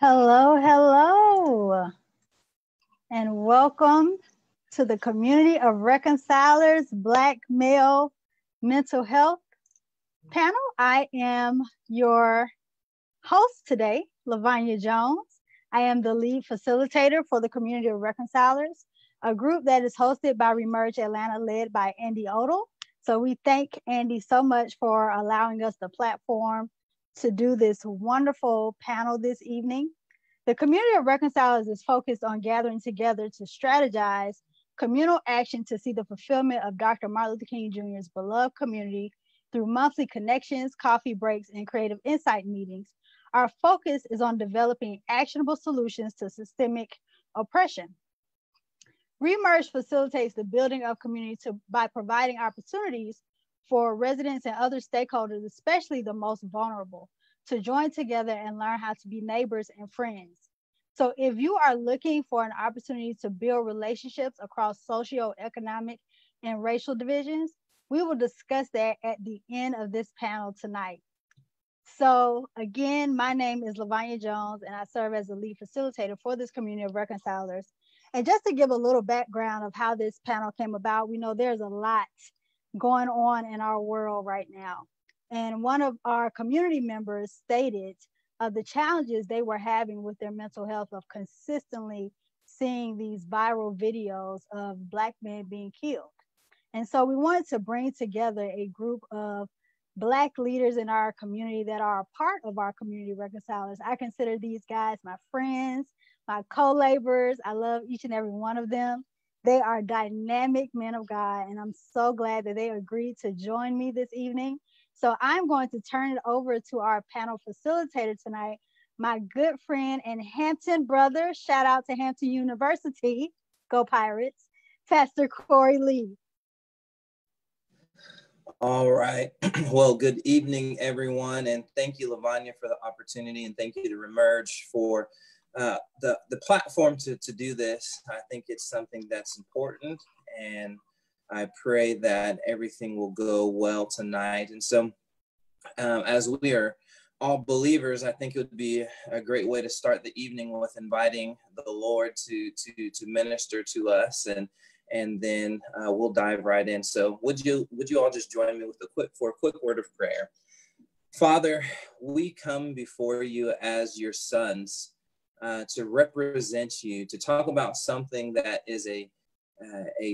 Hello, hello, and welcome to the Community of Reconcilers Black Male Mental Health panel. I am your host today, Lavanya Jones. I am the lead facilitator for the Community of Reconcilers, a group that is hosted by Remerge Atlanta, led by Andy Odell. So we thank Andy so much for allowing us the platform to do this wonderful panel this evening. The Community of Reconcilers is focused on gathering together to strategize communal action to see the fulfillment of Dr. Martin Luther King Jr.'s beloved community through monthly connections, coffee breaks, and creative insight meetings. Our focus is on developing actionable solutions to systemic oppression. Remerge facilitates the building of community by providing opportunities for residents and other stakeholders, especially the most vulnerable, to join together and learn how to be neighbors and friends. So if you are looking for an opportunity to build relationships across socioeconomic and racial divisions, we will discuss that at the end of this panel tonight. So again, my name is Lavanya Jones, and I serve as the lead facilitator for this Community of Reconcilers. And just to give a little background of how this panel came about, we know there's a lot going on in our world right now. And one of our community members stated the challenges they were having with their mental health of consistently seeing these viral videos of Black men being killed. And so we wanted to bring together a group of Black leaders in our community that are a part of our Community Reconcilers. I consider these guys my friends, my co-laborers. I love each and every one of them. They are dynamic men of God, and I'm so glad that they agreed to join me this evening. So I'm going to turn it over to our panel facilitator tonight, my good friend and Hampton brother. Shout out to Hampton University, go Pirates, Pastor Corey Lee. All right. Well, good evening, everyone. And thank you, Lavanya, for the opportunity. And thank you to Remerge for the platform to do this. I think it's something that's important, and I pray that everything will go well tonight. And so as we are all believers, I think it would be a great way to start the evening with inviting the Lord to minister to us, and then we'll dive right in. So would you all just join me with a quick word of prayer? Father, we come before you as your sons, to represent you, to talk about something that is a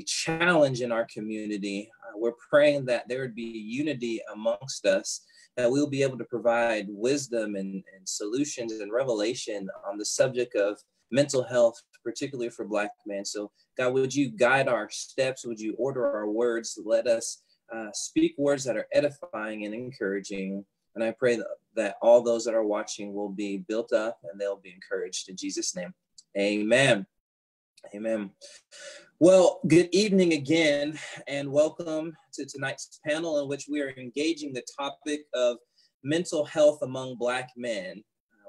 challenge in our community. We're praying that there would be unity amongst us, that we'll be able to provide wisdom and solutions and revelation on the subject of mental health, particularly for Black men. So God, would you guide our steps? Would you order our words? Let us speak words that are edifying and encouraging. And I pray that all those that are watching will be built up and they'll be encouraged. In Jesus' name, amen. Amen. Well, good evening again, and welcome to tonight's panel, in which we are engaging the topic of mental health among Black men.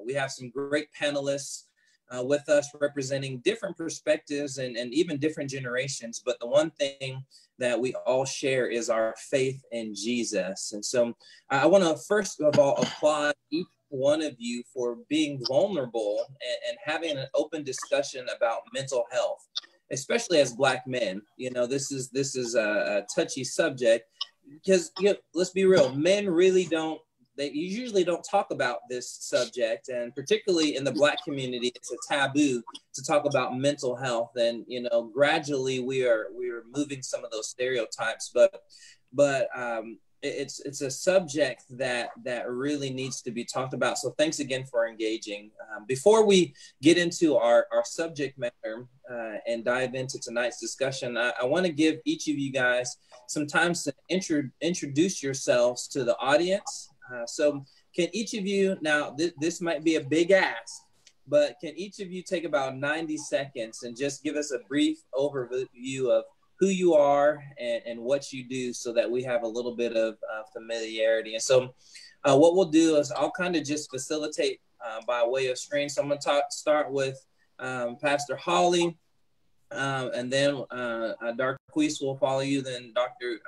We have some great panelists with us representing different perspectives and even different generations. But the one thing that we all share is our faith in Jesus. And so I want to first of all applaud each one of you for being vulnerable and having an open discussion about mental health, especially as Black men. You know, this is a touchy subject because, you know, let's be real, men really they usually don't talk about this subject, and particularly in the Black community, it's a taboo to talk about mental health. And, you know, gradually we are moving some of those stereotypes, but it's a subject that really needs to be talked about. So thanks again for engaging. Before we get into our subject matter and dive into tonight's discussion, I want to give each of you guys some time to introduce yourselves to the audience. So can each of you, now this might be a big ask, but can each of you take about 90 seconds and just give us a brief overview of who you are and what you do, so that we have a little bit of familiarity. And so what we'll do is I'll kind of just facilitate by way of screen. So I'm going to start with Pastor Holley, and then Darquise will follow you. Then Dr.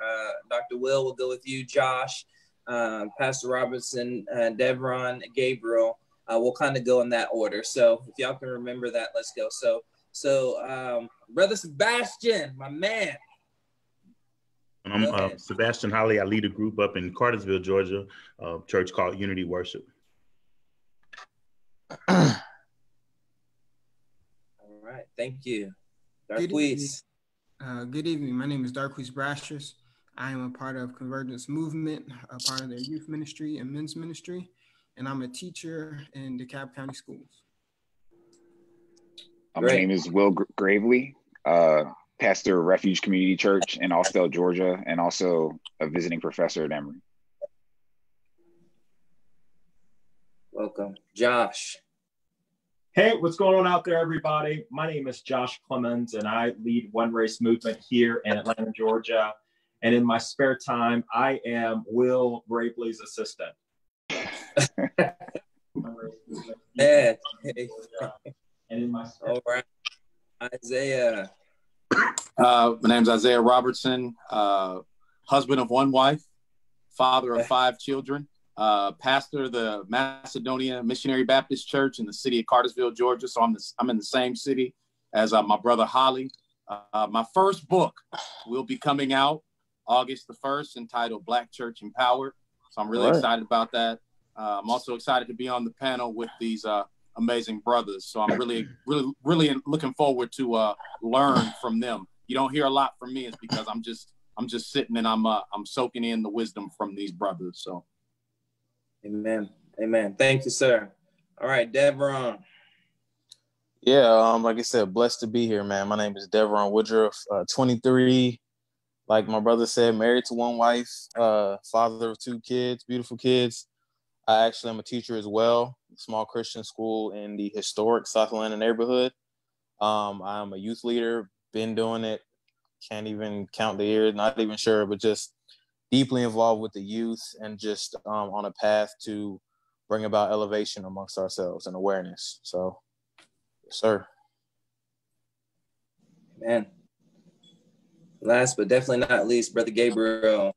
Will go with you, Josh, Pastor Robertson, Devron, Gabriel. we'll kind of go in that order. So if y'all can remember that, let's go. So Brother Sebastian, my man. I'm Sebastian Holley. I lead a group up in Cartersville, Georgia, a church called Unity Worship. All right, thank you. Darquise. Good evening. My name is Darquise Brashers. I am a part of Convergence movement, a part of their youth ministry and men's ministry, and I'm a teacher in DeKalb County Schools. My name is Will Gravely, pastor of Refuge Community Church in Austell, Georgia, and also a visiting professor at Emory. Welcome. Josh. Hey, what's going on out there, everybody? My name is Josh Clemons, and I lead OneRace movement here in Atlanta, Georgia. And in my spare time, I am Will Gravely's assistant. And in my spare all right, Isaiah. My name's Isaiah Robertson, husband of one wife, father of 5 children, pastor of the Macedonia Missionary Baptist Church in the city of Cartersville, Georgia. So I'm in the same city as my brother Holley. My first book will be coming out August the 1st, entitled Black Church Empowered. So I'm really excited about that. I'm also excited to be on the panel with these amazing brothers. So I'm really looking forward to learn from them. You don't hear a lot from me. It's because I'm just sitting and I'm soaking in the wisdom from these brothers. So, amen. Thank you, sir. All right, Devron. Yeah, like I said, blessed to be here, man. My name is Devron Woodruff, 23. Like my brother said, married to one wife, father of 2 kids, beautiful kids. I actually am a teacher as well, small Christian school in the historic South Atlanta neighborhood. I'm a youth leader, been doing it, can't even count the years, not even sure, but just deeply involved with the youth and just on a path to bring about elevation amongst ourselves and awareness. So, yes, sir. Man. Last but definitely not least, Brother Gabriel.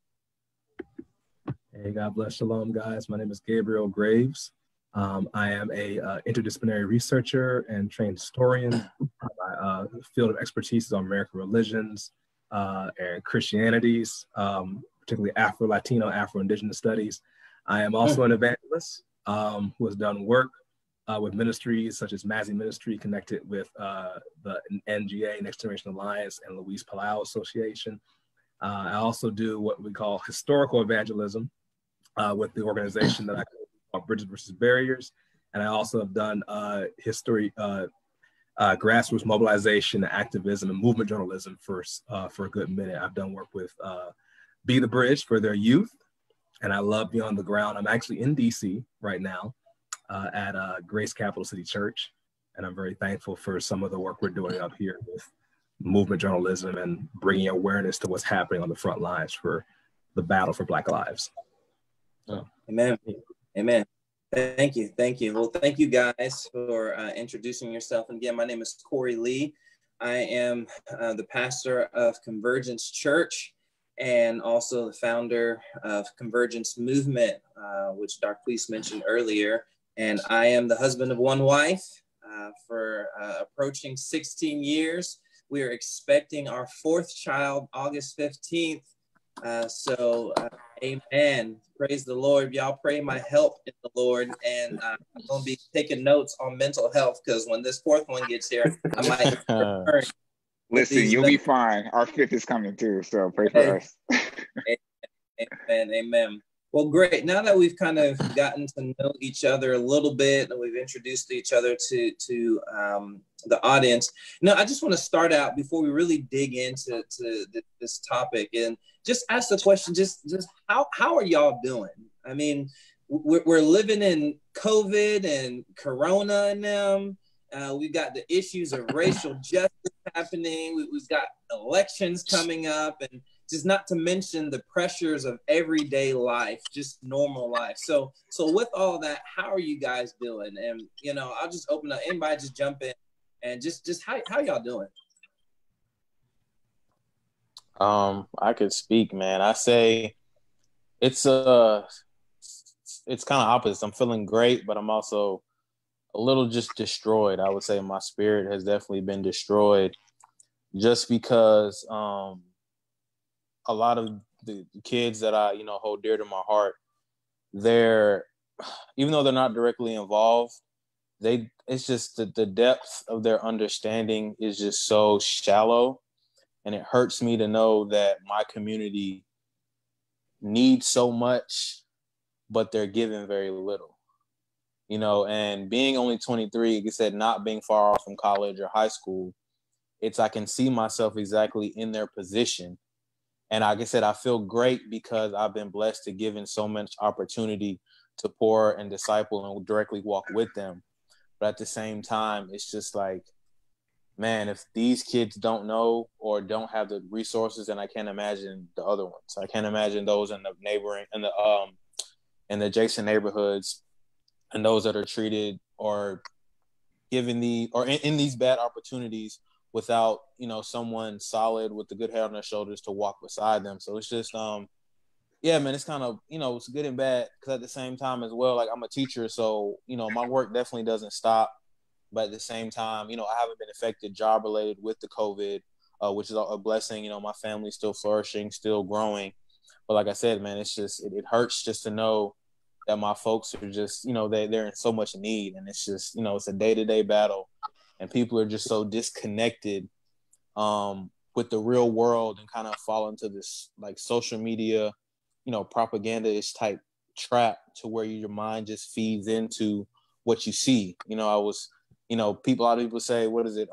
Hey, God bless. Shalom, guys. My name is Gabriel Greaves. I am a interdisciplinary researcher and trained historian. My field of expertise is on American religions and Christianities, particularly Afro-Latino, Afro-Indigenous studies. I am also an evangelist who has done work with ministries such as Mazzy Ministry, connected with the NGA, Next Generation Alliance, and Luis Palau Association. I also do what we call historical evangelism with the organization that I call Bridges versus Barriers. And I also have done history, grassroots mobilization, activism, and movement journalism for a good minute. I've done work with Be the Bridge for their youth, and I love Be on the Ground. I'm actually in DC right now at Grace Capital City Church, and I'm very thankful for some of the work we're doing up here with movement journalism and bringing awareness to what's happening on the front lines for the battle for Black lives. Amen. Thank you. Well, thank you guys for introducing yourself. And again, my name is Corey Lee. I am the pastor of Convergence Church and also the founder of Convergence Movement, which Darquise mentioned earlier. And I am the husband of one wife for approaching 16 years. We are expecting our 4th child August 15th. Amen. Praise the Lord. Y'all pray my help in the Lord. And I'm going to be taking notes on mental health because when this 4th one gets here, I might return. Listen, you'll be fine. Our 5th is coming too, so pray for us. Amen. Well, great. Now that we've kind of gotten to know each other a little bit and we've introduced each other to the audience, I just want to start out before we really dig into this topic and just ask the question, just how are y'all doing? I mean, we're living in COVID and Corona now. We've got the issues of racial justice happening. We've got elections coming up, and just not to mention the pressures of everyday life, just normal life. So with all that, how are you guys doing? And I'll just open up. Anybody just jump in and just how y'all doing? I could speak, man. I say it's kind of opposite. I'm feeling great, but I'm also a little just destroyed. I would say my spirit has definitely been destroyed just because a lot of the kids that I, hold dear to my heart, even though they're not directly involved, it's just the depth of their understanding is just so shallow. And it hurts me to know that my community needs so much, but they're given very little, and being only 23, like I said, not being far off from college or high school, I can see myself exactly in their position. And like I said, I feel great because I've been blessed to given so much opportunity to pour and disciple and directly walk with them. But at the same time, it's just like, man, if these kids don't know or don't have the resources, then I can't imagine the other ones. I can't imagine those in the neighboring and in the adjacent neighborhoods, and those that are treated or given in these bad opportunities without, someone solid with the good head on their shoulders to walk beside them. So it's just, yeah, man, it's kind of, it's good and bad, because at the same time as well, like I'm a teacher, so, my work definitely doesn't stop. But at the same time, I haven't been affected job related with the COVID, which is a blessing. My family's still flourishing, still growing. But like I said, man, it's just, it hurts just to know that my folks are just, they're in so much need. And it's just, it's a day-to-day battle. And people are just so disconnected with the real world and kind of fall into this like social media, propaganda-ish type trap to where your mind just feeds into what you see. A lot of people say, what is it?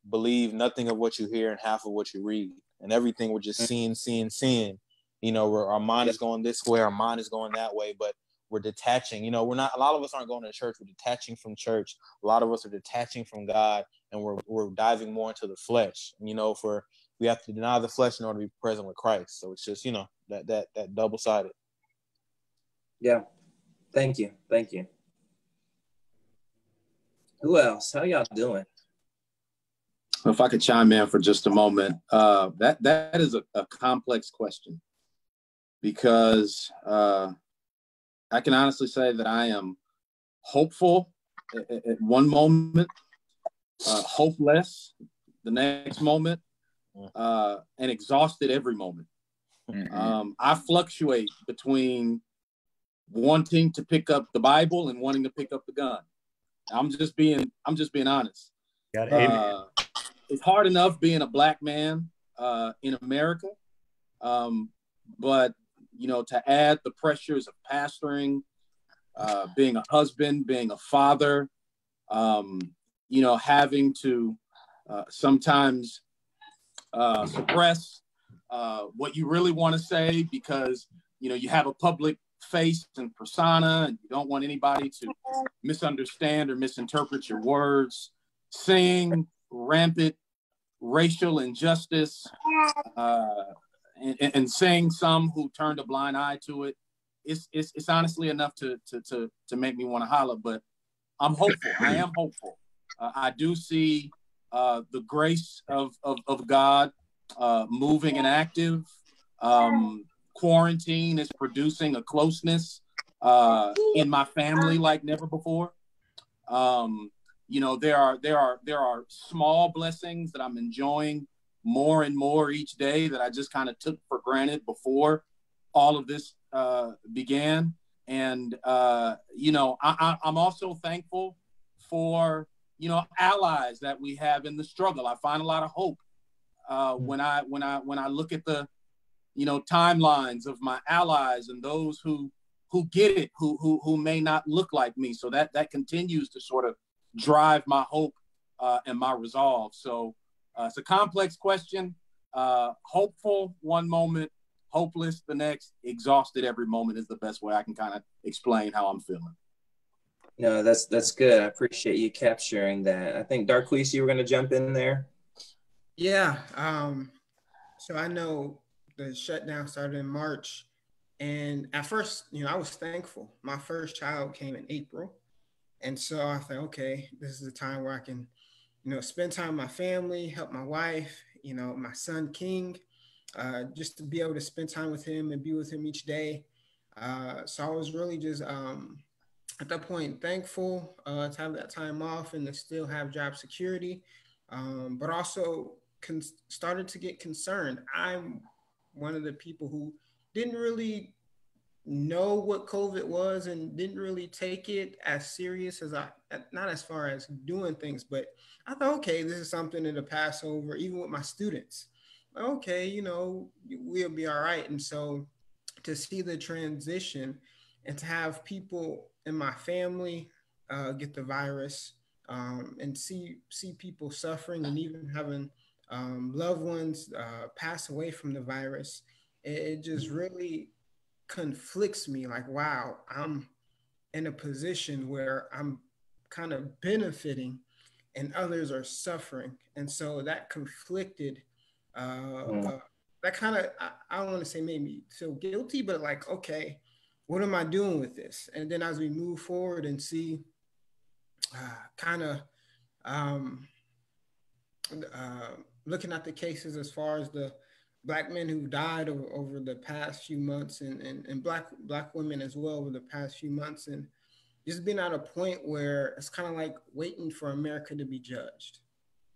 Believe nothing of what you hear and half of what you read. And everything we're just seeing. Where our mind is going this way, our mind is going that way, but we're detaching. A lot of us aren't going to church. We're detaching from church. A lot of us are detaching from God, and we're diving more into the flesh. We have to deny the flesh in order to be present with Christ. So it's just, that double-sided. Yeah. Thank you. Who else? How y'all doing? If I could chime in for just a moment, that is a complex question, because I can honestly say that I am hopeful at one moment, hopeless the next moment, and exhausted every moment. I fluctuate between wanting to pick up the Bible and wanting to pick up the gun. I'm just being honest. It's hard enough being a Black man in America, but to add the pressures of pastoring, being a husband, being a father, having to sometimes suppress what you really want to say because you have a public face and persona, and you don't want anybody to misunderstand or misinterpret your words. Seeing rampant racial injustice, and seeing some who turned a blind eye to it, it's honestly enough to make me want to holler. But I'm hopeful. I am hopeful. I do see the grace of God moving and active. Quarantine is producing a closeness in my family like never before. There are small blessings that I'm enjoying more and more each day that I just kind of took for granted before all of this began. And I'm also thankful for allies that we have in the struggle. I find a lot of hope when I look at the timelines of my allies and those who get it, who may not look like me. So that continues to sort of drive my hope and my resolve. So it's a complex question. Hopeful one moment, hopeless the next, exhausted every moment is the best way I can kind of explain how I'm feeling. No, that's good. I appreciate you capturing that. I think Darquise, you were going to jump in there. Yeah. So I know the shutdown started in March, and at first, I was thankful. My first child came in April. And so I thought, okay, this is the time where I can, spend time with my family, help my wife, my son, King, just to be able to spend time with him and be with him each day. So I was really just at that point, thankful to have that time off and to still have job security, but also started to get concerned. I'm one of the people who didn't really know what COVID was and didn't really take it as serious as not as far as doing things, but I thought, okay, this is something to pass over, even with my students. Okay, you know, we'll be all right. And so to see the transition and to have people in my family get the virus, and see people suffering and even having loved ones pass away from the virus, it just really conflicts me. Like, wow, I'm in a position where I'm kind of benefiting and others are suffering. And so that conflicted, that kind of, I don't want to say made me feel guilty, but like, okay, what am I doing with this? And then as we move forward and see looking at the cases as far as the Black men who died over the past few months, and black women as well over the past few months, and just being at a point where it's kind of like waiting for America to be judged.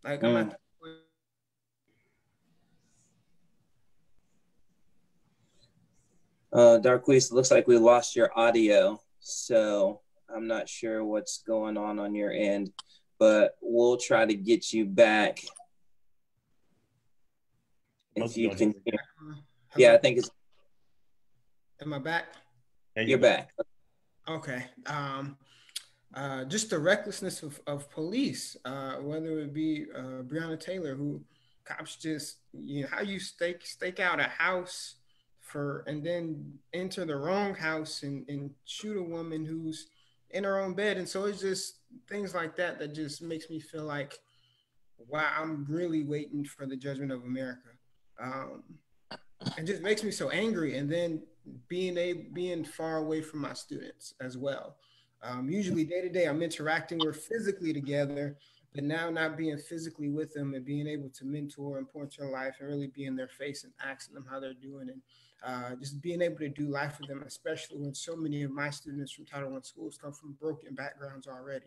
Like I'm at the point. Darquise, it looks like we lost your audio, so I'm not sure what's going on your end, but we'll try to get you back. If you can hear. Yeah, I think it's. Am I back? You're back. Okay. Just the recklessness of police, whether it be Breonna Taylor, who cops just, you know, how you stake out a house and then enter the wrong house and shoot a woman who's in her own bed. And so it's just things like that that just makes me feel like, wow, I'm really waiting for the judgment of America. It just makes me so angry. And then being far away from my students as well. Usually day to day, I'm interacting, we're physically together, but now not being physically with them and being able to mentor and point to their life and really be in their face and asking them how they're doing, and just being able to do life with them, especially when so many of my students from Title I schools come from broken backgrounds already.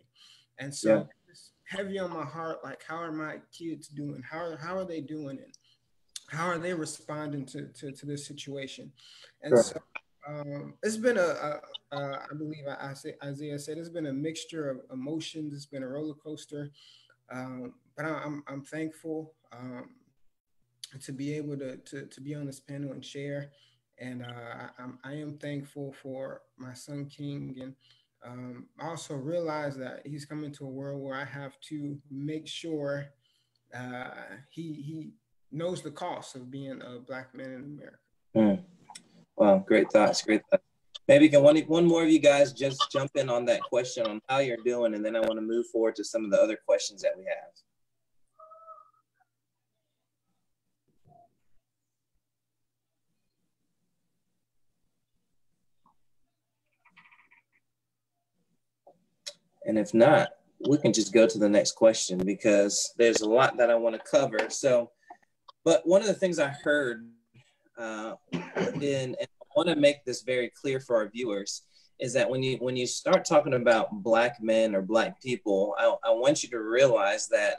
And so it's heavy on my heart, like, how are my kids doing? How are they doing? And how are they responding to this situation? And so it's been I believe Isaiah said, it's been a mixture of emotions. It's been a roller coaster, but I'm thankful to be able to be on this panel and share. And I am thankful for my son King, and I also realize that he's coming to a world where I have to make sure he knows the cost of being a Black man in America. Wow, great thoughts, great thoughts. Maybe can one more of you guys just jump in on that question on how you're doing, and then I want to move forward to some of the other questions that we have. And if not, we can just go to the next question, because there's a lot that I want to cover. So, but one of the things I heard, and I want to make this very clear for our viewers, is that when you start talking about Black men or Black people, I want you to realize that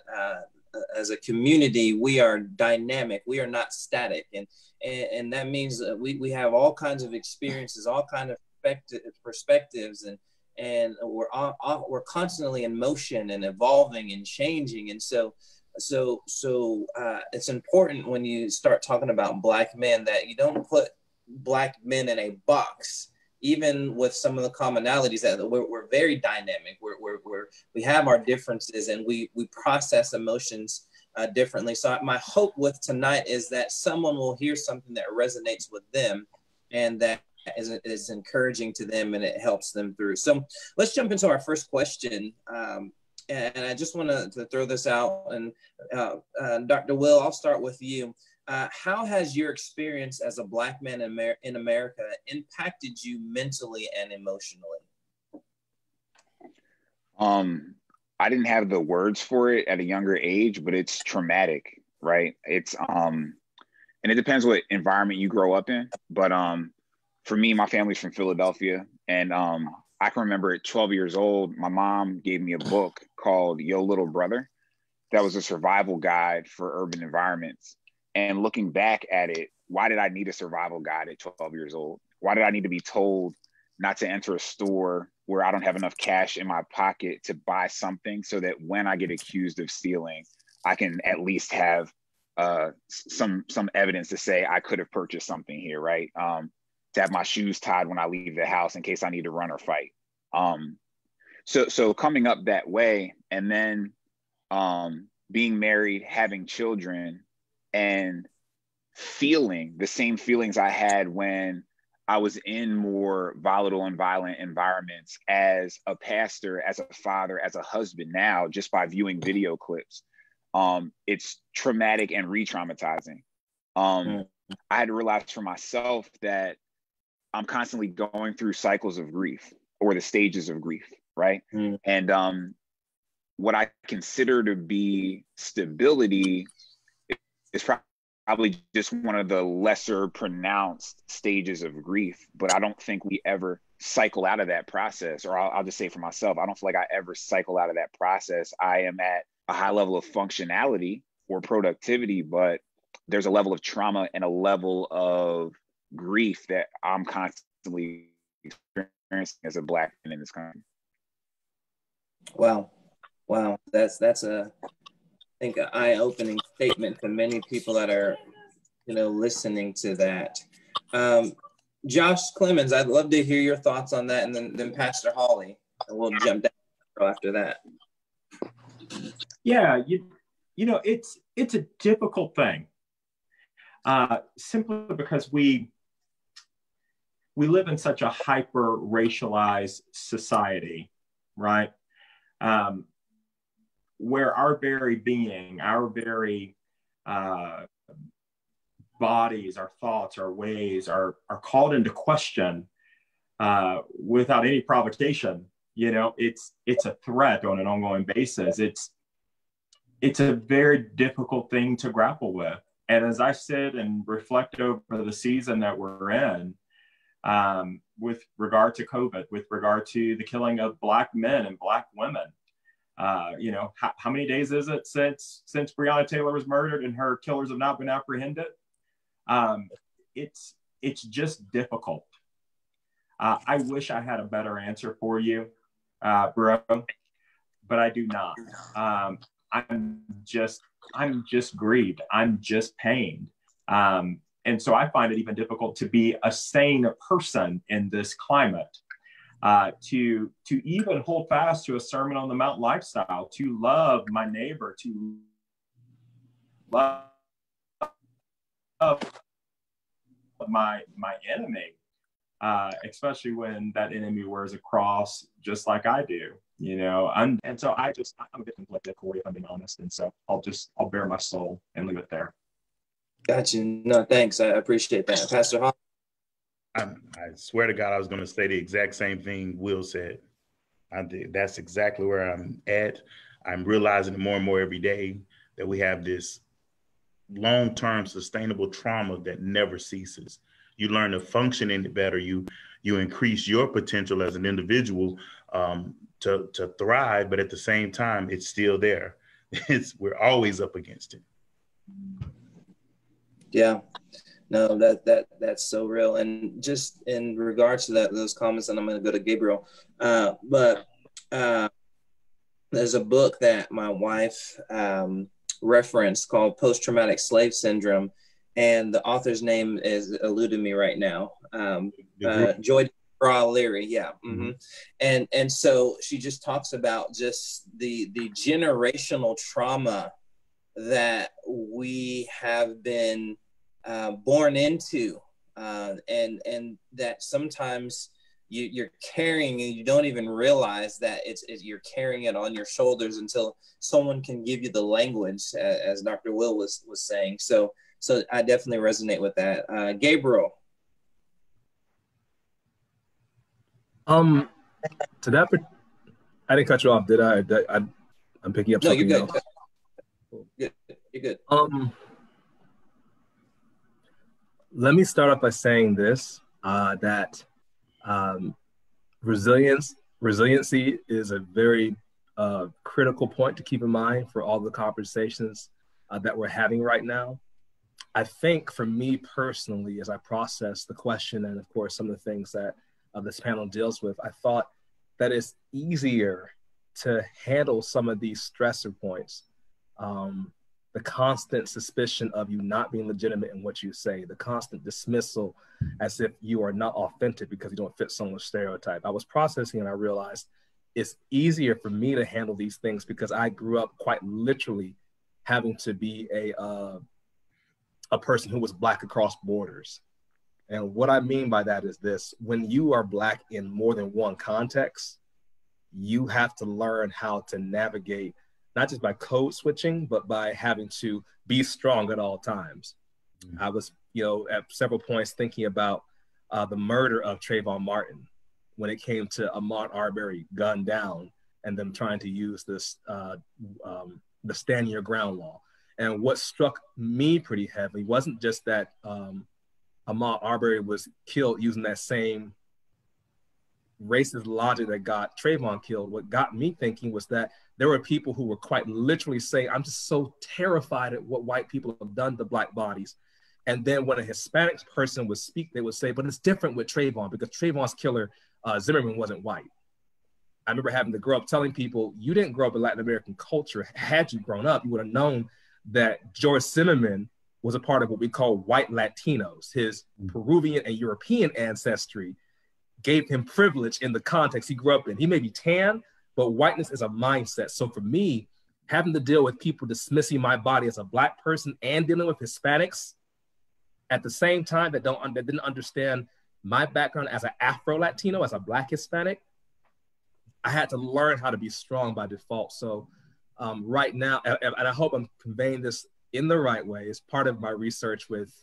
as a community, we are dynamic. We are not static, and that means that we have all kinds of experiences, all kinds of perspectives, and we're constantly in motion and evolving and changing. And so it's important when you start talking about Black men that you don't put Black men in a box, even with some of the commonalities that we're very dynamic. We have our differences, and we process emotions differently. So my hope with tonight is that someone will hear something that resonates with them, and that is encouraging to them, and it helps them through. So let's jump into our first question. And I just want to throw this out. And Dr. Will, I'll start with you. How has your experience as a Black man in America impacted you mentally and emotionally? I didn't have the words for it at a younger age, but it's traumatic, right? It's and it depends what environment you grow up in. But for me, my family's from Philadelphia, and I can remember at 12 years old, my mom gave me a book called Yo Little Brother. That was a survival guide for urban environments. And looking back at it, why did I need a survival guide at 12 years old? Why did I need to be told not to enter a store where I don't have enough cash in my pocket to buy something, so that when I get accused of stealing, I can at least have some evidence to say I could have purchased something here, right? To have my shoes tied when I leave the house in case I need to run or fight. So coming up that way, and then being married, having children, and feeling the same feelings I had when I was in more volatile and violent environments as a pastor, as a father, as a husband now, just by viewing video clips. It's traumatic and re-traumatizing. I had to realize for myself that I'm constantly going through cycles of grief, or the stages of grief, right? And what I consider to be stability is probably just one of the lesser pronounced stages of grief, but I don't think we ever cycle out of that process. Or I'll just say for myself, I don't feel like I ever cycle out of that process. I am at a high level of functionality or productivity, but there's a level of trauma and a level of grief that I'm constantly experiencing as a Black man in this country. Wow. That's I think an eye-opening statement to many people that are, listening to that. Josh Clemons, I'd love to hear your thoughts on that, and then Pastor Holley, and we'll jump down after that. Yeah, it's a difficult thing, simply because we live in such a hyper-racialized society, right? Where our very being, our very bodies, our thoughts, our ways are called into question without any provocation. It's a threat on an ongoing basis. It's a very difficult thing to grapple with. And as I sit and reflect over the season that we're in, with regard to COVID, with regard to the killing of Black men and Black women, how many days is it since Breonna Taylor was murdered and her killers have not been apprehended? It's just difficult. I wish I had a better answer for you, bro, but I do not. I'm just grieved. I'm just pained. And so I find it even difficult to be a sane person in this climate. To even hold fast to a Sermon on the Mount lifestyle, to love my neighbor, to love my enemy, especially when that enemy wears a cross just like I do, and so I'm a bit conflicted, Corey, if I'm being honest, and so I'll bare my soul and leave it there. Got you. No, thanks. I appreciate that. Pastor Hall. I swear to God, I was going to say the exact same thing Will said. That's exactly where I'm at. I'm realizing more and more every day that we have this long-term sustainable trauma that never ceases. You learn to function in it better. You increase your potential as an individual to thrive, but at the same time, it's still there. We're always up against it. Yeah. No, that's so real. And just in regards to those comments, and I'm going to go to Gabriel, but there's a book that my wife referenced called Post-Traumatic Slave Syndrome, and the author's name is eluding me right now. Joy Leary, yeah. Mm-hmm. And so she just talks about just the generational trauma that we have been born into, and that sometimes you're carrying and you don't even realize that you're carrying it on your shoulders until someone can give you the language, as Dr. Will was saying. So I definitely resonate with that. Gabriel. To that, I didn't cut you off, did I? I'm picking up something. No, you're good. You're good. Let me start off by saying this, that Resiliency is a very critical point to keep in mind for all the conversations that we're having right now. I think for me personally, as I process the question and of course some of the things that this panel deals with, I thought that it's easier to handle some of these stressor points. The constant suspicion of you not being legitimate in what you say, the constant dismissal as if you are not authentic because you don't fit someone's stereotype. I was processing and I realized it's easier for me to handle these things because I grew up quite literally having to be a person who was Black across borders. And what I mean by that is this: when you are Black in more than one context, you have to learn how to navigate, not just by code switching, but by having to be strong at all times. Mm-hmm. I was, at several points thinking about the murder of Trayvon Martin when it came to Ahmaud Arbery gunned down and them trying to use this, the stand your ground law. And what struck me pretty heavily wasn't just that Ahmaud Arbery was killed using that same racist logic that got Trayvon killed. What got me thinking was that there were people who were quite literally saying, I'm just so terrified at what white people have done to Black bodies. And then when a Hispanic person would speak, they would say, but it's different with Trayvon because Trayvon's killer, Zimmerman, wasn't white. I remember having to grow up telling people, you didn't grow up in Latin American culture. Had you grown up, you would have known that George Zimmerman was a part of what we call white Latinos. His Peruvian and European ancestry gave him privilege in the context he grew up in. He may be tan, but whiteness is a mindset. So for me, having to deal with people dismissing my body as a Black person and dealing with Hispanics at the same time that didn't understand my background as an Afro-Latino, as a Black Hispanic, I had to learn how to be strong by default. So right now, and I hope I'm conveying this in the right way, as part of my research with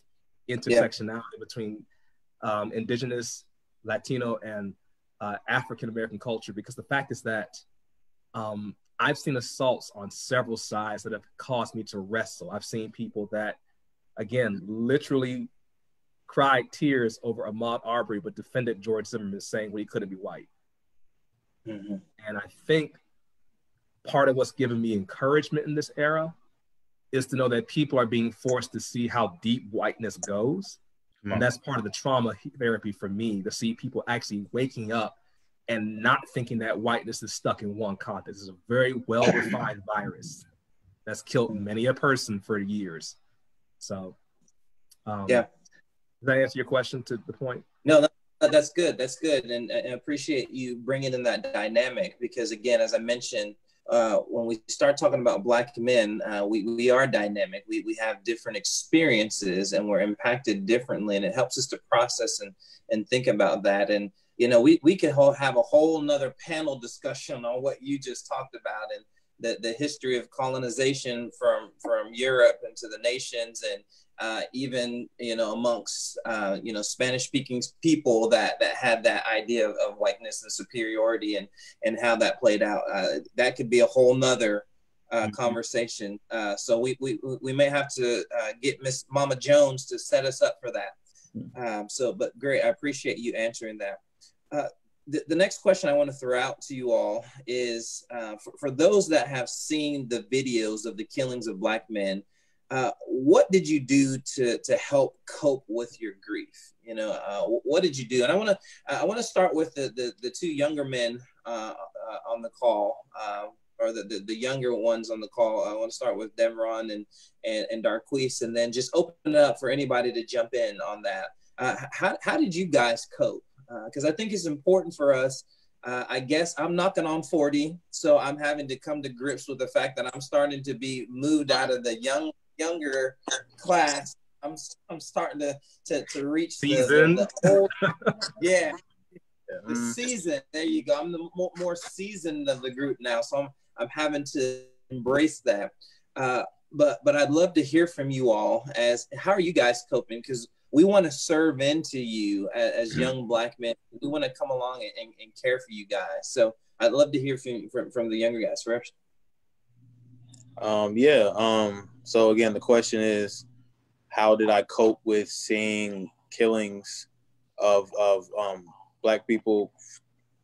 intersectionality between Indigenous, Latino, and African-American culture, because the fact is that I've seen assaults on several sides that have caused me to wrestle. I've seen people that, again, literally cried tears over Ahmaud Arbery, but defended George Zimmerman saying, well, he couldn't be white. Mm-hmm. And I think part of what's given me encouragement in this era is to know that people are being forced to see how deep whiteness goes. And that's part of the trauma therapy for me, to see people actually waking up and not thinking that whiteness is stuck in one context. It's a very well-defined virus that's killed many a person for years. So, does that answer your question to the point? No, that's good. That's good. And I appreciate you bringing in that dynamic because, again, as I mentioned, when we start talking about Black men, we are dynamic. We have different experiences and we're impacted differently, and it helps us to process and think about that. And, we could have a whole nother panel discussion on what you just talked about and the history of colonization from Europe into the nations, and even, amongst, Spanish speaking people that had that idea of whiteness and superiority and how that played out. That could be a whole nother conversation. So we may have to get Miss Mama Jones to set us up for that. But great. I appreciate you answering that. The next question I want to throw out to you all is for those that have seen the videos of the killings of Black men, what did you do to help cope with your grief? What did you do? And I want to start with the two younger men on the call, or the younger ones on the call. I want to start with Devron and Darquise, and then just open it up for anybody to jump in on that. How did you guys cope? Because I think it's important for us. I guess I'm knocking on 40, so I'm having to come to grips with the fact that I'm starting to be moved out of the younger class. I'm starting to reach the old, the season. There you go. I'm the more seasoned of the group now, so I'm having to embrace that. But I'd love to hear from you all as how are you guys coping? Because we want to serve into you as young Black men. We want to come along and care for you guys. So I'd love to hear from the younger guys first. So again, the question is, how did I cope with seeing killings of Black people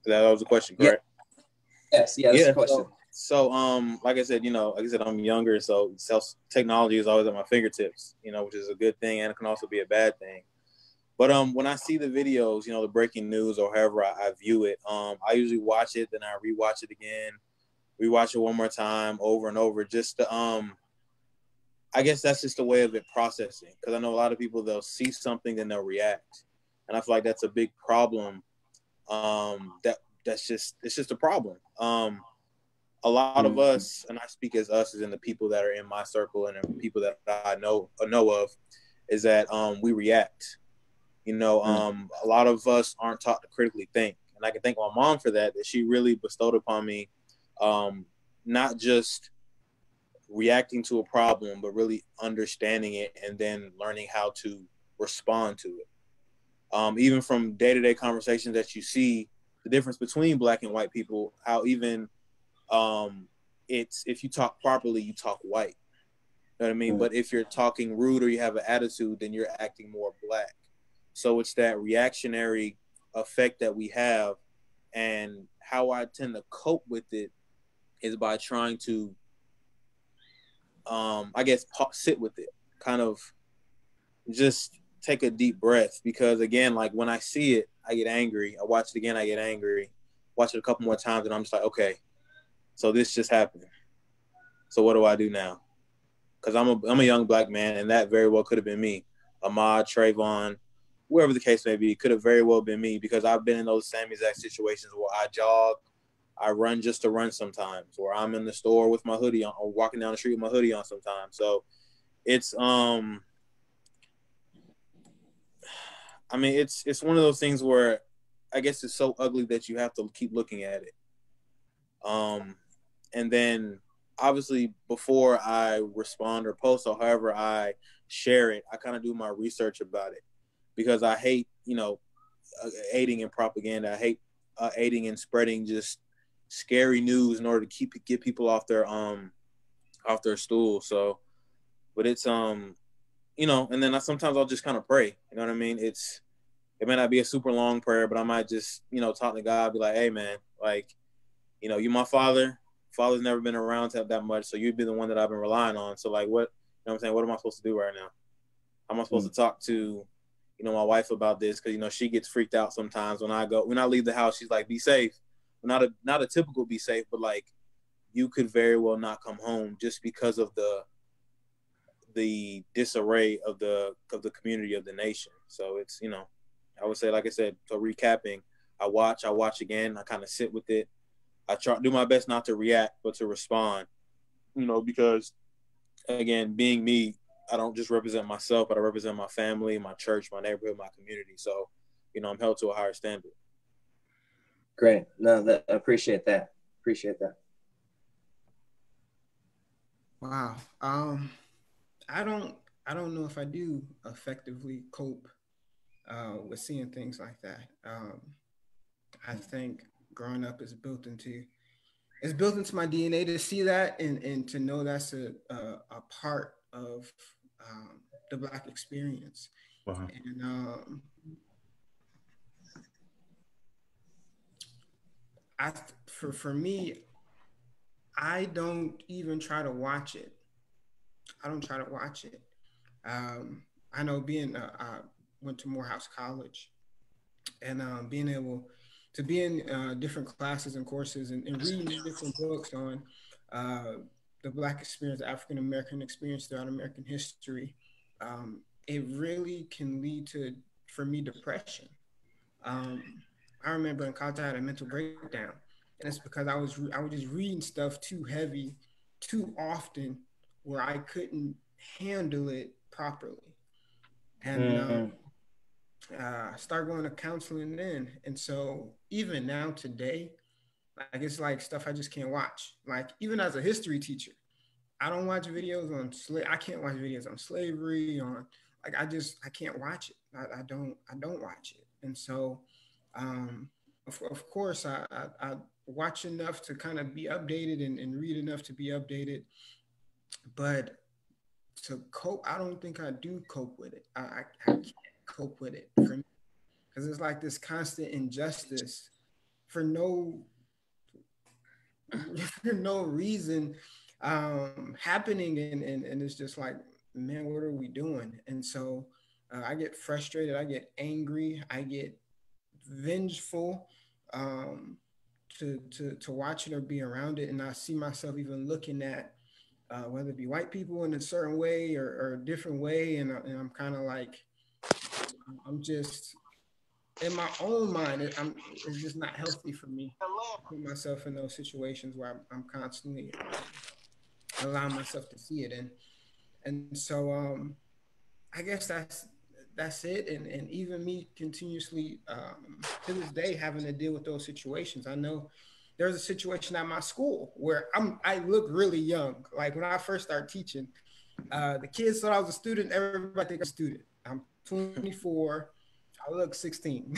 That was the question, correct? Yes, that's the question. So, like I said, I'm younger, so technology is always at my fingertips, which is a good thing, and it can also be a bad thing. But when I see the videos, the breaking news or however I view it, I usually watch it, then I rewatch it again, rewatch it one more time, over and over, just to, I guess that's just a way of it processing. Because I know a lot of people, they'll see something, then they'll react, and I feel like that's a big problem. It's just a problem. A lot of us, and I speak as us, as in the people that are in my circle and the people that I know of, is that we react. A lot of us aren't taught to critically think, and I can thank my mom for that she really bestowed upon me, not just reacting to a problem, but really understanding it and then learning how to respond to it. Even from day-to-day conversations that you see, the difference between Black and white people, how even it's, if you talk properly, you talk white. You know what I mean? But if you're talking rude or you have an attitude, then you're acting more Black. So it's that reactionary effect that we have, and how I tend to cope with it is by trying to, I guess, sit with it, kind of just take a deep breath, because again, like when I see it, I get angry. I watch it again, I get angry. Watch it a couple more times, and I'm just like, okay, so this just happened. So what do I do now? Because I'm a young Black man, and that very well could have been me. Ahmad, Trayvon, whoever the case may be, could have very well been me, because I've been in those same exact situations where I jog, I run just to run sometimes, or I'm in the store with my hoodie on, or walking down the street with my hoodie on sometimes. So it's it's one of those things where I guess it's so ugly that you have to keep looking at it. And then obviously before I respond or post, or however I share it, I kind of do my research about it, because I hate, aiding in propaganda. I hate aiding and spreading just scary news in order to get people off their stool. So, but it's and then sometimes I'll just kind of pray. You know what I mean? It may not be a super long prayer, but I might just talk to God, be like, hey man, like, you my father. Father's never been around that much, so you'd be the one that I've been relying on. So like, what I'm saying? What am I supposed to do right now? How am I supposed to talk to my wife about this? Because she gets freaked out sometimes when I leave the house. She's like, be safe. Not a typical be safe, but like, you could very well not come home just because of the disarray of the community, of the nation. So it's, I would say, like I said, so recapping, I watch again, I kind of sit with it. I try to do my best not to react, but to respond, because again, being me, I don't just represent myself, but I represent my family, my church, my neighborhood, my community. So, I'm held to a higher standard. Great. No, I appreciate that. Wow. I don't know if I do effectively cope with seeing things like that. I think growing up is built into my DNA to see that, and to know that's a part of the Black experience. Wow. And for me, I don't even try to watch it. I know I went to Morehouse College, and being able to be in different classes and courses, and reading different books on the Black experience, the African American experience throughout American history, it really can lead to, for me, depression. I remember in college I had a mental breakdown, and it's because I was just reading stuff too heavy, too often, where I couldn't handle it properly, and start going to counseling then. And so even now today, like, it's like stuff I just can't watch. Like, even as a history teacher, I don't watch videos on I can't watch videos on slavery, on, like, I can't watch it. I don't watch it. And so of course I watch enough to kind of be updated, and read enough to be updated, but to cope, I don't think I do cope with it. I can't cope with it, for me, because it's like this constant injustice for no reason happening, and it's just like, man, what are we doing? And so I get frustrated, I get angry, I get vengeful to watch it or be around it. And I see myself even looking at whether it be white people in a certain way or a different way, and I'm kind of like, I'm just in my own mind, it's just not healthy for me to put myself in those situations where I'm constantly allowing myself to see it. And so I guess that's it. And even me continuously to this day having to deal with those situations. I know there's a situation at my school where I look really young. Like when I first started teaching, the kids thought I was a student. Everybody think I'm a student. I'm 24. I look 16.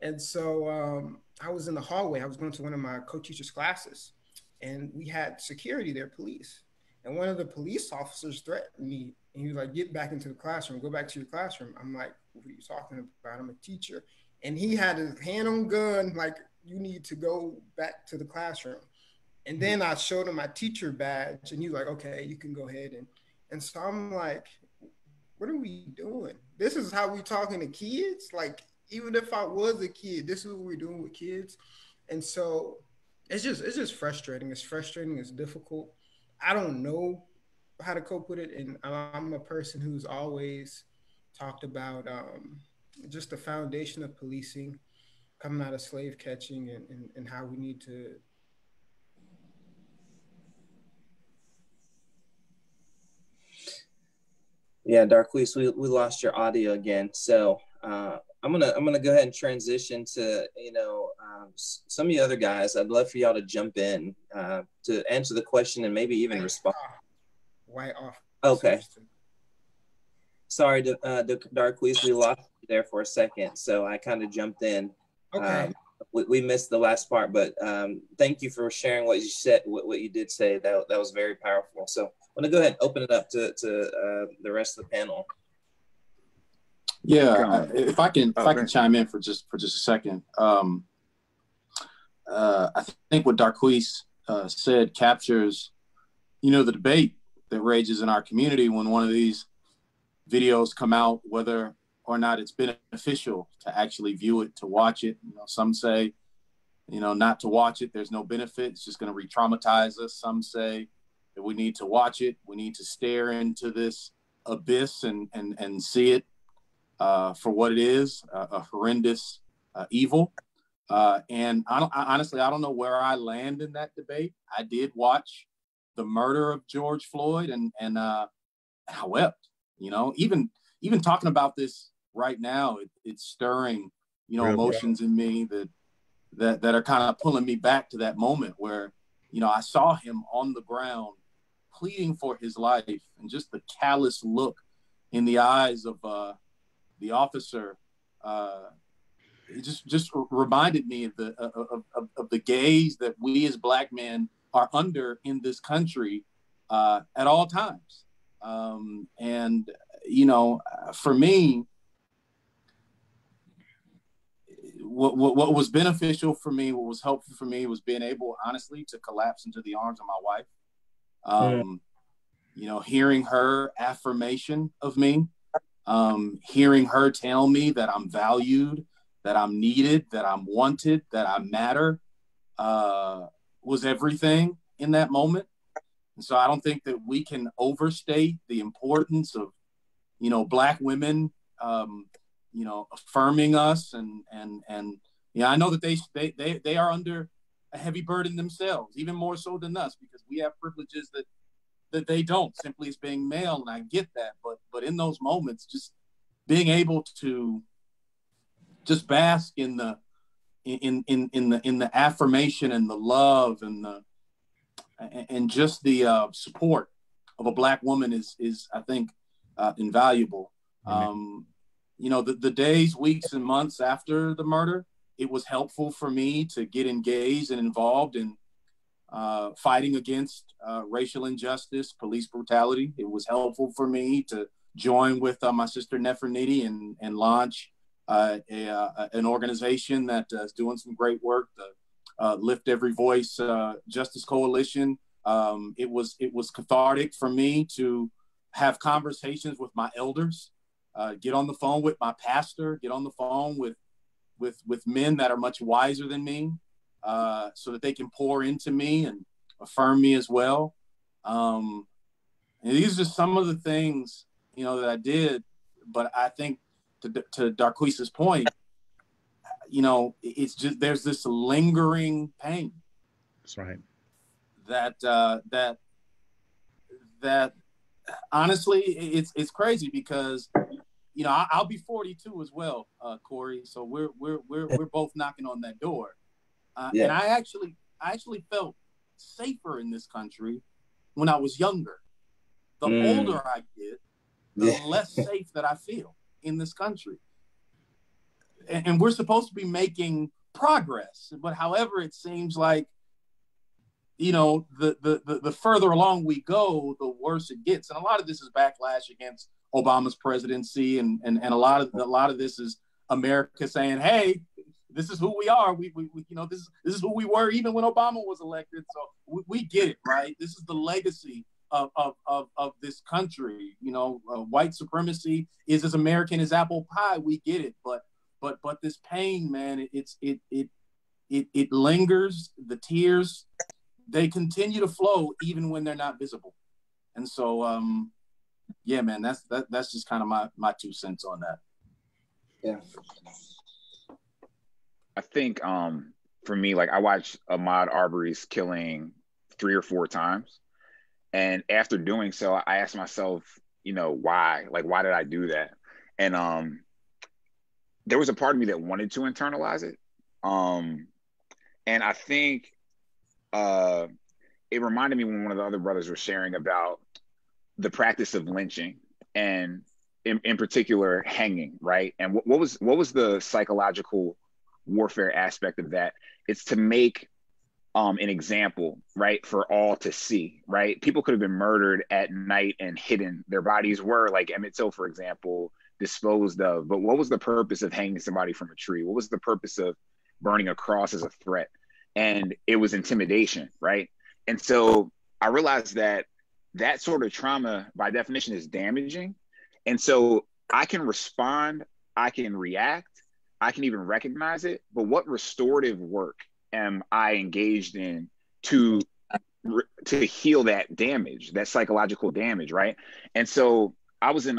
And so I was in the hallway. I was going to one of my co-teacher's classes, and we had security there, police. And one of the police officers threatened me, and he was like, get back into the classroom, go back to your classroom. I'm like, what are you talking about? I'm a teacher. And he had his hand on gun, like, you need to go back to the classroom. And then I showed him my teacher badge, and he was like, okay, you can go ahead. And so I'm like, what are we doing? This is how we talking to kids? Like, even if I was a kid, this is what we're doing with kids. And so it's just frustrating. It's frustrating. It's difficult. I don't know how to cope with it. And I'm a person who's always talked about just the foundation of policing, coming out of slave catching, and how we need to. Yeah, Darquise, we lost your audio again. So I'm gonna go ahead and transition to some of the other guys. I'd love for y'all to jump in to answer the question and maybe even respond. White off. Okay. Sorry, Darquise, we lost you there for a second, so I kind of jumped in. Okay. We missed the last part, but thank you for sharing what you said. What you did say, that was very powerful. So I'm gonna go ahead and open it up to the rest of the panel. Yeah, if I can chime in for just a second. I think what Darquise said captures, the debate that rages in our community when one of these videos come out, whether or not it's beneficial to actually view it, to watch it. Some say, not to watch it. There's no benefit. It's just going to re-traumatize us. Some say that we need to watch it. We need to stare into this abyss and see it for what it is, a horrendous evil. And honestly, I don't know where I land in that debate. I did watch the murder of George Floyd, and I wept. Even talking about this right now, it's stirring, emotions in me that are kind of pulling me back to that moment where, I saw him on the ground pleading for his life, and just the callous look in the eyes of the officer. It just reminded me of the gaze that we as Black men are under in this country at all times. And for me, what was beneficial for me, what was helpful for me, was being able, honestly, to collapse into the arms of my wife. Hearing her affirmation of me, hearing her tell me that I'm valued, that I'm needed, that I'm wanted, that I matter, was everything in that moment. And so I don't think that we can overstate the importance of, Black women, affirming us. And I know that they are under a heavy burden themselves, even more so than us, because we have privileges that they don't, simply as being male. And I get that, but in those moments, just being able to just bask in the affirmation and the love and just the support of a Black woman is I think invaluable. The days, weeks, and months after the murder, it was helpful for me to get engaged and involved in fighting against racial injustice, police brutality. It was helpful for me to join with my sister Nefertiti and launch an organization that is doing some great work, the Lift Every Voice Justice Coalition. It was cathartic for me to have conversations with my elders, get on the phone with my pastor, get on the phone with men that are much wiser than me, so that they can pour into me and affirm me as well. And these are some of the things, that I did. But I think to Darquise's point, it's just, there's this lingering pain. That's right. That honestly, it's crazy because, I'll be 42 as well, Corey. So we're both knocking on that door. And I actually felt safer in this country when I was younger. The older I get, the less safe that I feel in this country. And we're supposed to be making progress, but however, it seems like, the further along we go, the worse it gets. And a lot of this is backlash against Obama's presidency, and a lot of this is America saying, "Hey, this is who we are. We this is who we were even when Obama was elected." So we get it, right? This is the legacy of this country. White supremacy is as American as apple pie. We get it, but this pain, man, it lingers. The tears, they continue to flow even when they're not visible. And so, yeah, man, that's just kind of my 2 cents on that. Yeah. I think for me, like, I watched Ahmaud Arbery's killing 3 or 4 times. And after doing so, I asked myself, why? Like, why did I do that? And there was a part of me that wanted to internalize it. And I think it reminded me when one of the other brothers was sharing about the practice of lynching, and in particular hanging, right? And what was the psychological warfare aspect of that? It's to make an example, right, for all to see, right? People could have been murdered at night and hidden. Their bodies were, like Emmett Till, for example, disposed of. But what was the purpose of hanging somebody from a tree? What was the purpose of burning a cross as a threat? And it was intimidation, right? And so I realized that sort of trauma, by definition, is damaging. And so I can respond, I can react, I can even recognize it, but what restorative work am I engaged in to heal that damage, that psychological damage, right? And so I was in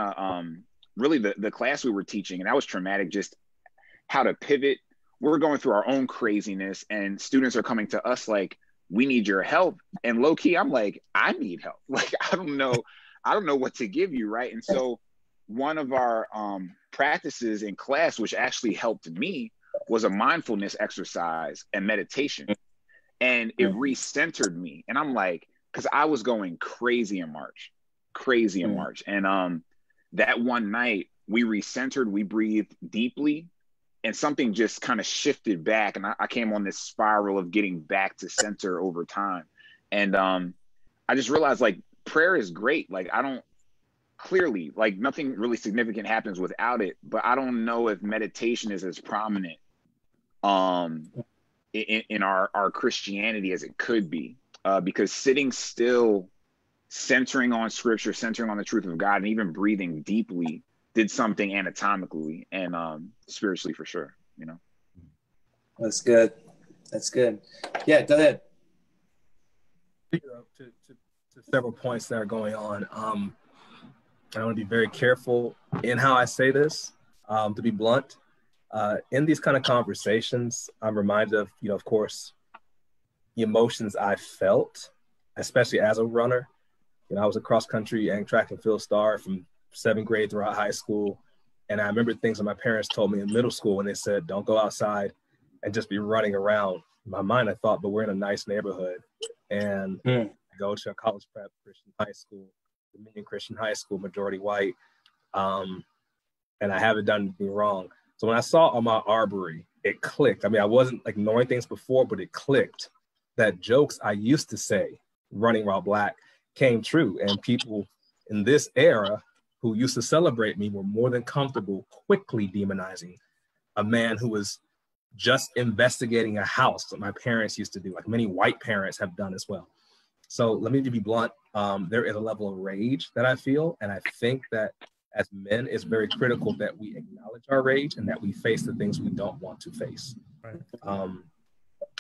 really the class we were teaching, and that was traumatic, just how to pivot. We're going through our own craziness, and students are coming to us like, we need your help. And low key, I'm like, I need help. Like, I don't know what to give you, right? And so one of our practices in class, which actually helped me, was a mindfulness exercise and meditation. And it recentered me. And I'm like, because I was going crazy in March. And that one night, we recentered, we breathed deeply, and something just kind of shifted back. And I came on this spiral of getting back to center over time. And I just realized, like, prayer is great. Like, clearly, like, nothing really significant happens without it, but I don't know if meditation is as prominent in our Christianity as it could be, because sitting still, centering on scripture, centering on the truth of God, and even breathing deeply did something anatomically and spiritually, for sure. That's good. Yeah, go ahead. To several points that are going on. I want to be very careful in how I say this, to be blunt. In these kind of conversations, I'm reminded of, of course, the emotions I felt, especially as a runner. I was a cross country and track and field star from 7th grade throughout high school. And I remember things that my parents told me in middle school when they said, don't go outside and just be running around. In my mind, I thought, but we're in a nice neighborhood. And I go to a college prep Christian high school, Dominion Christian high school, majority white. And I haven't done anything wrong. So when I saw Ahmaud Arbery, it clicked. I mean, I wasn't ignoring things before, but it clicked that jokes I used to say running while Black came true. And people in this era who used to celebrate me were more than comfortable quickly demonizing a man who was just investigating a house that my parents used to do, like many white parents have done as well. So let me be blunt. There is a level of rage that I feel. And I think that as men, it's very critical that we acknowledge our rage and that we face the things we don't want to face. Right.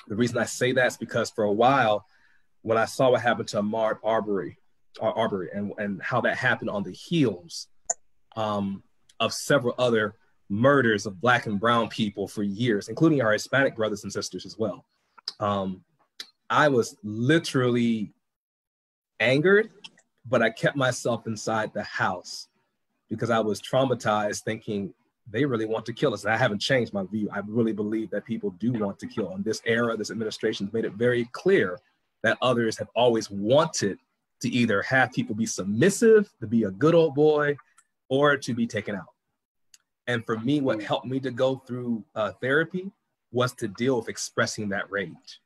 The reason I say that is because for a while, when I saw what happened to Ahmaud Arbery and how that happened on the heels of several other murders of Black and brown people for years, including our Hispanic brothers and sisters as well. I was literally angered, but I kept myself inside the house because I was traumatized thinking they really want to kill us. And I haven't changed my view. I really believe that people do want to kill. And this era, this administration has made it very clear that others have always wanted to either have people be submissive, to be a good old boy, or to be taken out. And for me, what helped me to go through therapy was to deal with expressing that rage.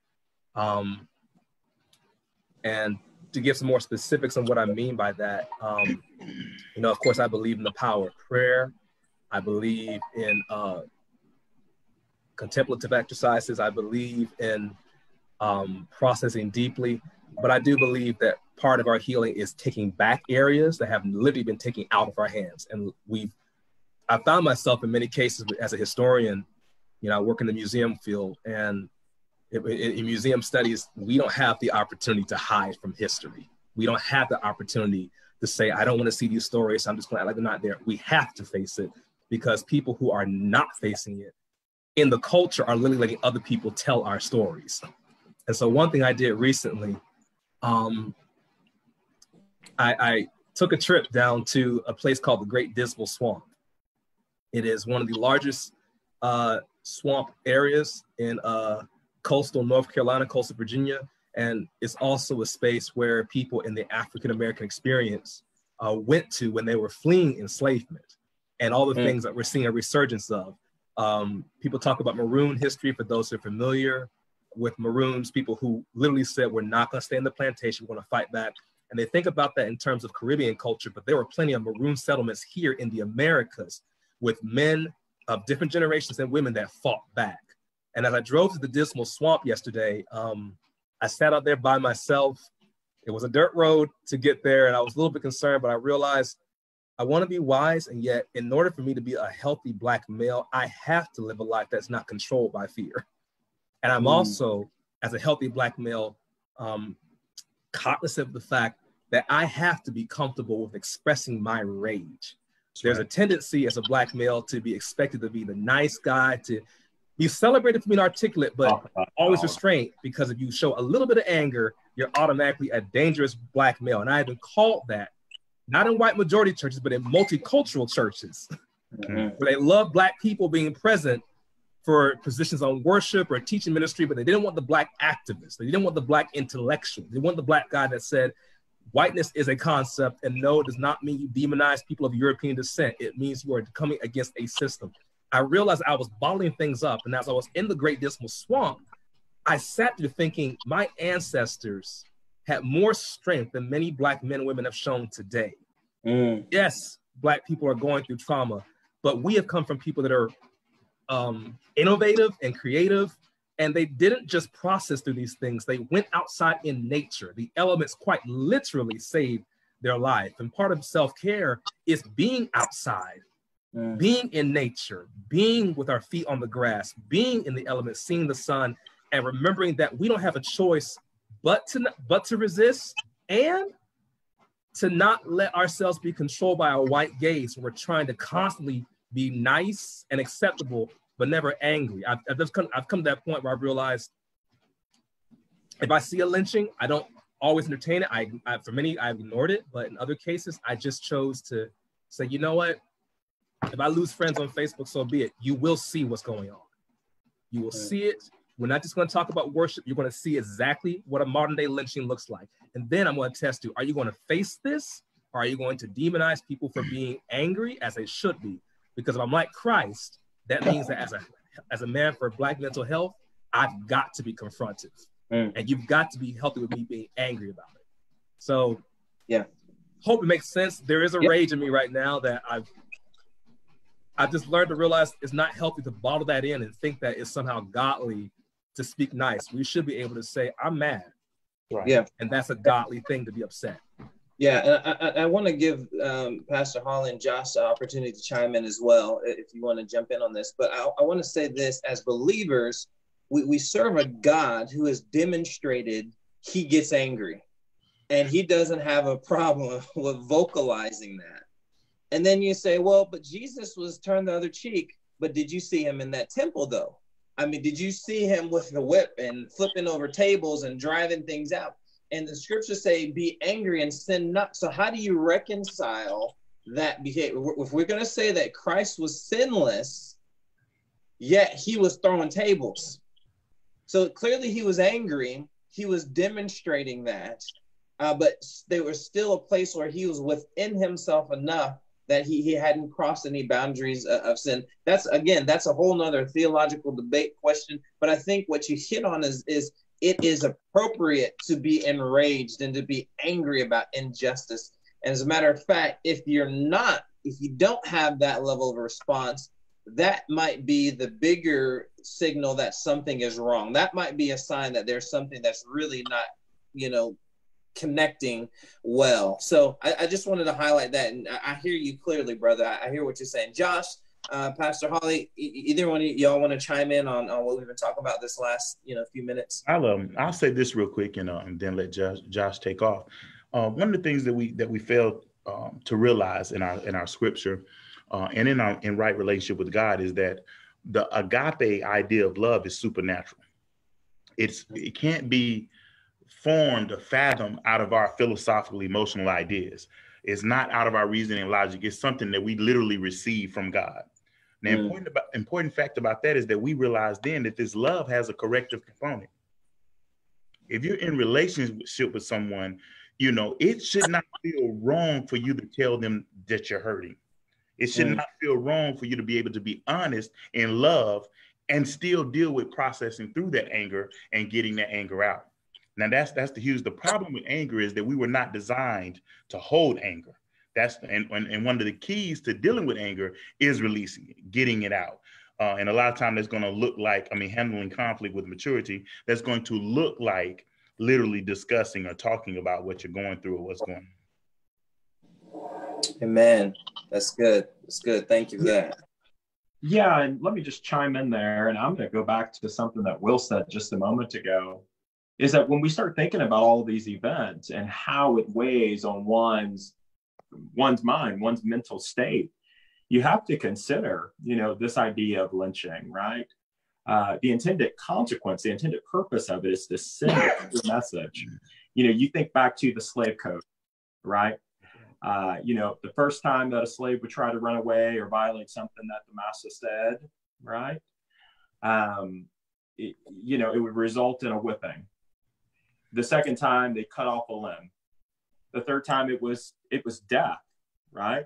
And to give some more specifics on what I mean by that, you know, of course, I believe in the power of prayer. I believe in contemplative exercises. I believe in processing deeply. But I do believe that part of our healing is taking back areas that have literally been taken out of our hands. And I found myself in many cases as a historian, you know, I work in the museum field, and in museum studies, we don't have the opportunity to hide from history. We don't have the opportunity to say, I don't want to see these stories, so I'm just going to act like they're not there. We have to face it because people who are not facing it in the culture are literally letting other people tell our stories. And so one thing I did recently, I took a trip down to a place called the Great Dismal Swamp. It is one of the largest swamp areas in coastal North Carolina, coastal Virginia. And it's also a space where people in the African-American experience went to when they were fleeing enslavement and all the things that we're seeing a resurgence of. People talk about Maroon history. For those who are familiar with Maroons, people who literally said, we're not going to stay in the plantation, we're going to fight back. And they think about that in terms of Caribbean culture, but there were plenty of Maroon settlements here in the Americas with men of different generations and women that fought back. And as I drove to the Dismal Swamp yesterday, I sat out there by myself. It was a dirt road to get there, and I was a little bit concerned, but I realized I want to be wise, and yet in order for me to be a healthy Black male, I have to live a life that's not controlled by fear. And I'm also, as a healthy Black male, cognizant of the fact that I have to be comfortable with expressing my rage. There's a tendency as a Black male to be expected to be the nice guy, to be celebrated for being articulate, but always restrained, because if you show a little bit of anger, you're automatically a dangerous Black male. And I have been called that, not in white majority churches, but in multicultural churches, where they love Black people being present for positions on worship or teaching ministry, but they didn't want the Black activist. They didn't want the Black intellectual. They want the Black guy that said, whiteness is a concept, and no, it does not mean you demonize people of European descent. It means you are coming against a system. I realized I was bottling things up, and as I was in the Great Dismal Swamp, I sat there thinking my ancestors had more strength than many Black men and women have shown today. Yes, Black people are going through trauma, but we have come from people that are innovative and creative, and they didn't just process through these things. They went outside in nature. The elements quite literally saved their life. And part of self-care is being outside, being in nature, being with our feet on the grass, being in the elements, seeing the sun, and remembering that we don't have a choice but to resist and to not let ourselves be controlled by our white gaze when we're trying to constantly be nice and acceptable, but never angry. I've come to that point where I realized if I see a lynching, I don't always entertain it. For many, I've ignored it, but in other cases, I just chose to say, you know what? If I lose friends on Facebook, so be it. You will see what's going on. You will see it. We're not just going to talk about worship. You're going to see exactly what a modern day lynching looks like. And then I'm going to test you. Are you going to face this? Or are you going to demonize people for being angry as they should be? Because if I'm like Christ, that means that as a man for Black mental health, I've got to be confrontive. And you've got to be healthy with me being angry about it. So hope it makes sense. There is a rage in me right now that I just learned to realize it's not healthy to bottle that in and think that it's somehow godly to speak nice. We should be able to say, I'm mad. Right. Yeah. And that's a godly thing to be upset. Yeah, and I want to give Pastor Holley and Josh the opportunity to chime in as well, if you want to jump in on this. But I want to say this, as believers, we serve a God who has demonstrated he gets angry, and he doesn't have a problem with vocalizing that. And then you say, well, but Jesus was turned the other cheek, but did you see him in that temple though? I mean, did you see him with the whip and flipping over tables and driving things out? And the scriptures say, be angry and sin not. So how do you reconcile that behavior? If we're going to say that Christ was sinless, yet he was throwing tables. So clearly he was angry. He was demonstrating that. But there was still a place where he was within himself enough that he hadn't crossed any boundaries of sin. That's a whole nother theological debate question. But I think what you hit on is it is appropriate to be enraged and to be angry about injustice. And as a matter of fact, if you don't have that level of response, that might be the bigger signal that something is wrong. That might be a sign that there's something that's really not, connecting well. So I just wanted to highlight that. And I hear you clearly, brother. I hear what you're saying. Josh, Pastor Holley, either one of y'all want to chime in on what we've been talking about this last few minutes? I'll say this real quick and then let Josh take off. One of the things that we failed to realize in our scripture and in right relationship with God is that the agape idea of love is supernatural. It can't be formed or fathomed out of our philosophical emotional ideas. It's not out of our reasoning and logic. It's something that we literally receive from God. The important fact about that is that we realize then that this love has a corrective component. If you're in relationship with someone, it should not feel wrong for you to tell them that you're hurting. It should not feel wrong for you to be able to be honest in love and still deal with processing through that anger and getting that anger out. Now that's the problem with anger is that we were not designed to hold anger. And one of the keys to dealing with anger is releasing it, getting it out. And a lot of times that's going to look like, handling conflict with maturity, that's going to look like literally discussing or talking about what you're going through or what's going on. Amen. That's good. That's good. Thank you for that. Yeah, and let me just chime in there, and I'm going to go back to something that Will said just a moment ago, is that when we start thinking about all of these events and how it weighs on one's mind, one's mental state, you have to consider, this idea of lynching, right? The intended consequence, the intended purpose of it is to send a message. You think back to the slave code, right? The first time that a slave would try to run away or violate something that the master said, right? It would result in a whipping. The second time they cut off a limb. The third time it was death, right?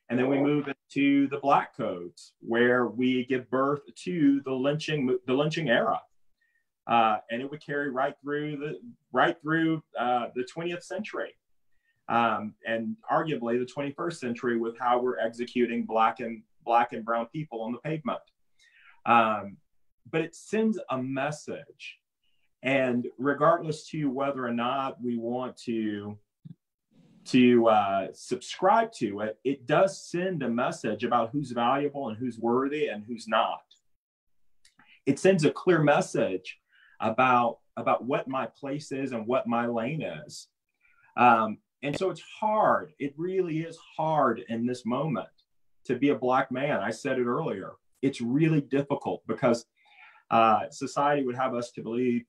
And then we move into the Black codes where we give birth to the lynching era, and it would carry right through the 20th century, and arguably the 21st century with how we're executing black and brown people on the pavement. But it sends a message, and regardless to whether or not we want to subscribe to it, it does send a message about who's valuable and who's worthy and who's not. It sends a clear message about what my place is and what my lane is. And so it's hard. It really is hard in this moment to be a Black man. I said it earlier. It's really difficult because society would have us to believe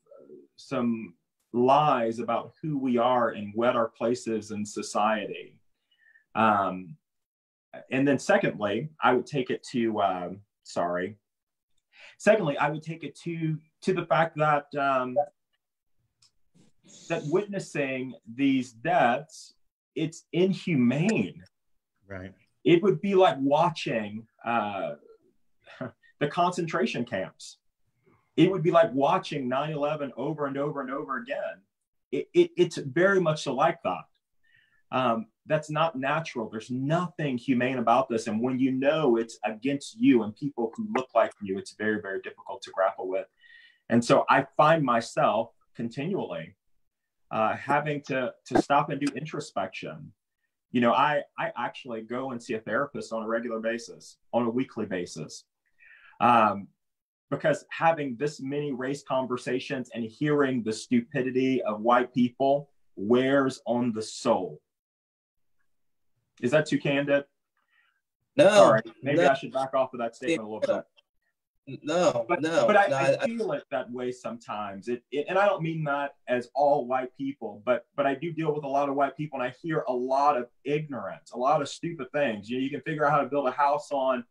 some lies about who we are and what our place is in society. And then secondly, I would take it to the fact that that witnessing these deaths, it's inhumane. Right. It would be like watching the concentration camps. It would be like watching 9/11 over and over and over again. It's very much so like that. that's not natural. There's nothing humane about this. And when you know it's against you and people who look like you, it's very, very difficult to grapple with. And so I find myself continually having to stop and do introspection. You know, I actually go and see a therapist on a regular basis, on a weekly basis, because having this many race conversations and hearing the stupidity of white people wears on the soul. Is that too candid? No. All right, maybe no. I should back off of that statement a little bit. But I feel it that way sometimes. And I don't mean that as all white people, but I do deal with a lot of white people, and I hear a lot of ignorance, a lot of stupid things. You know, you can figure out how to build a house on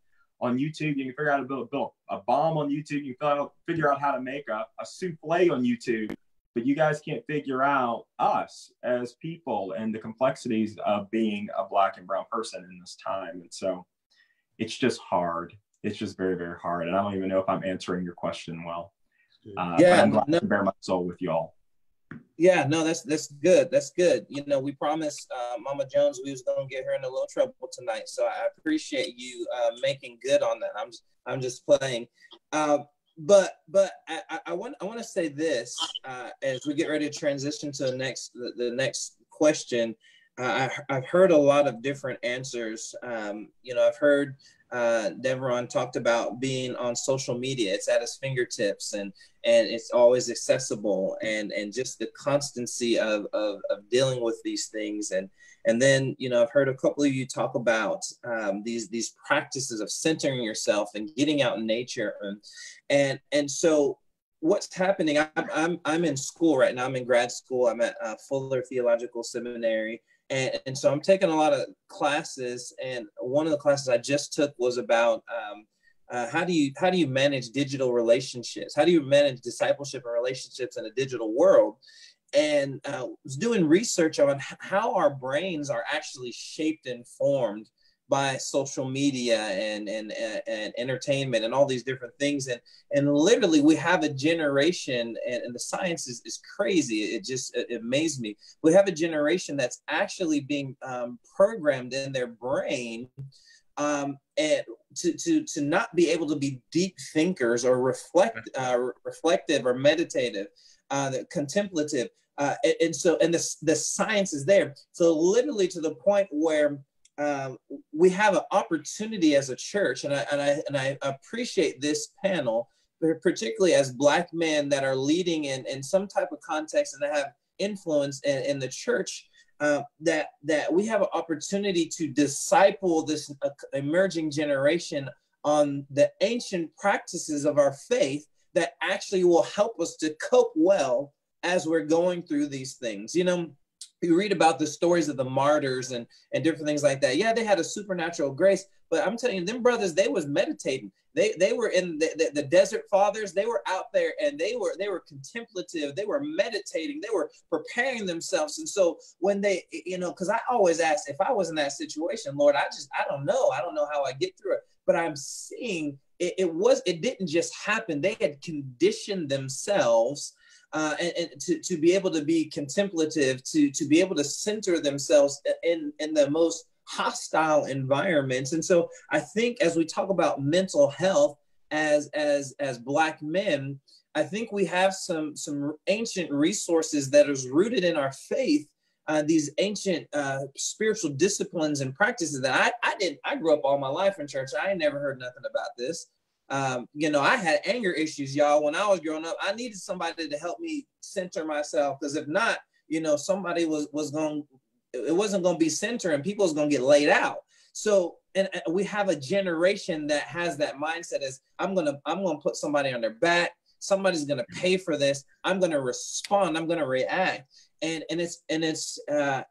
YouTube. You can figure out how to build a bomb on YouTube. You can figure out how to make a souffle on YouTube, but you guys can't figure out us as people and the complexities of being a Black and brown person in this time. And so it's just hard. It's just very, very hard. And I don't even know if I'm answering your question well. But I'm glad to bear my soul with y'all. Yeah, no, that's good. That's good. You know, we promised Mama Jones we was going to get her in a little trouble tonight. So I appreciate you making good on that. I'm just playing. But I want to say this as we get ready to transition to the next question. I've heard a lot of different answers. You know, I've heard Devron talked about being on social media. It's at his fingertips and it's always accessible, and just the constancy of dealing with these things. And then, you know, I've heard a couple of you talk about these practices of centering yourself and getting out in nature. And so what's happening, I'm in school right now. I'm in grad school. I'm at Fuller Theological Seminary. And so I'm taking a lot of classes, and one of the classes I just took was about how do you manage digital relationships? How do you manage discipleship and relationships in a digital world? And was doing research on how our brains are actually shaped and formed by social media and entertainment and all these different things. And literally we have a generation, and the science is crazy. It amazed me. We have a generation that's actually being programmed in their brain and to not be able to be deep thinkers or reflective or meditative, contemplative. And the science is there. So literally to the point where we have an opportunity as a church, and I appreciate this panel, particularly as Black men that are leading in some type of context and that have influence in the church, that we have an opportunity to disciple this emerging generation on the ancient practices of our faith that actually will help us to cope well as we're going through these things. You know, you read about the stories of the martyrs and different things like that. Yeah, they had a supernatural grace, but I'm telling you, them brothers, they was meditating. They were in the desert fathers. They were out there and they were contemplative. They were meditating. They were preparing themselves. And so when they, you know, because I always ask, if I was in that situation, Lord, I don't know. I don't know how I get through it. But I'm seeing it didn't just happen. They had conditioned themselves and to be able to be contemplative, to be able to center themselves in the most hostile environments. And so I think as we talk about mental health as Black men, I think we have some ancient resources that is rooted in our faith, these ancient spiritual disciplines and practices that I grew up all my life in church. I ain't never heard nothing about this. You know, I had anger issues, y'all, when I was growing up. I needed somebody to help me center myself, because if not, you know, somebody it wasn't going to be center and people was going to get laid out. So, and we have a generation that has that mindset as I'm going to put somebody on their back. Somebody's going to pay for this. I'm going to respond. I'm going to react. And it's the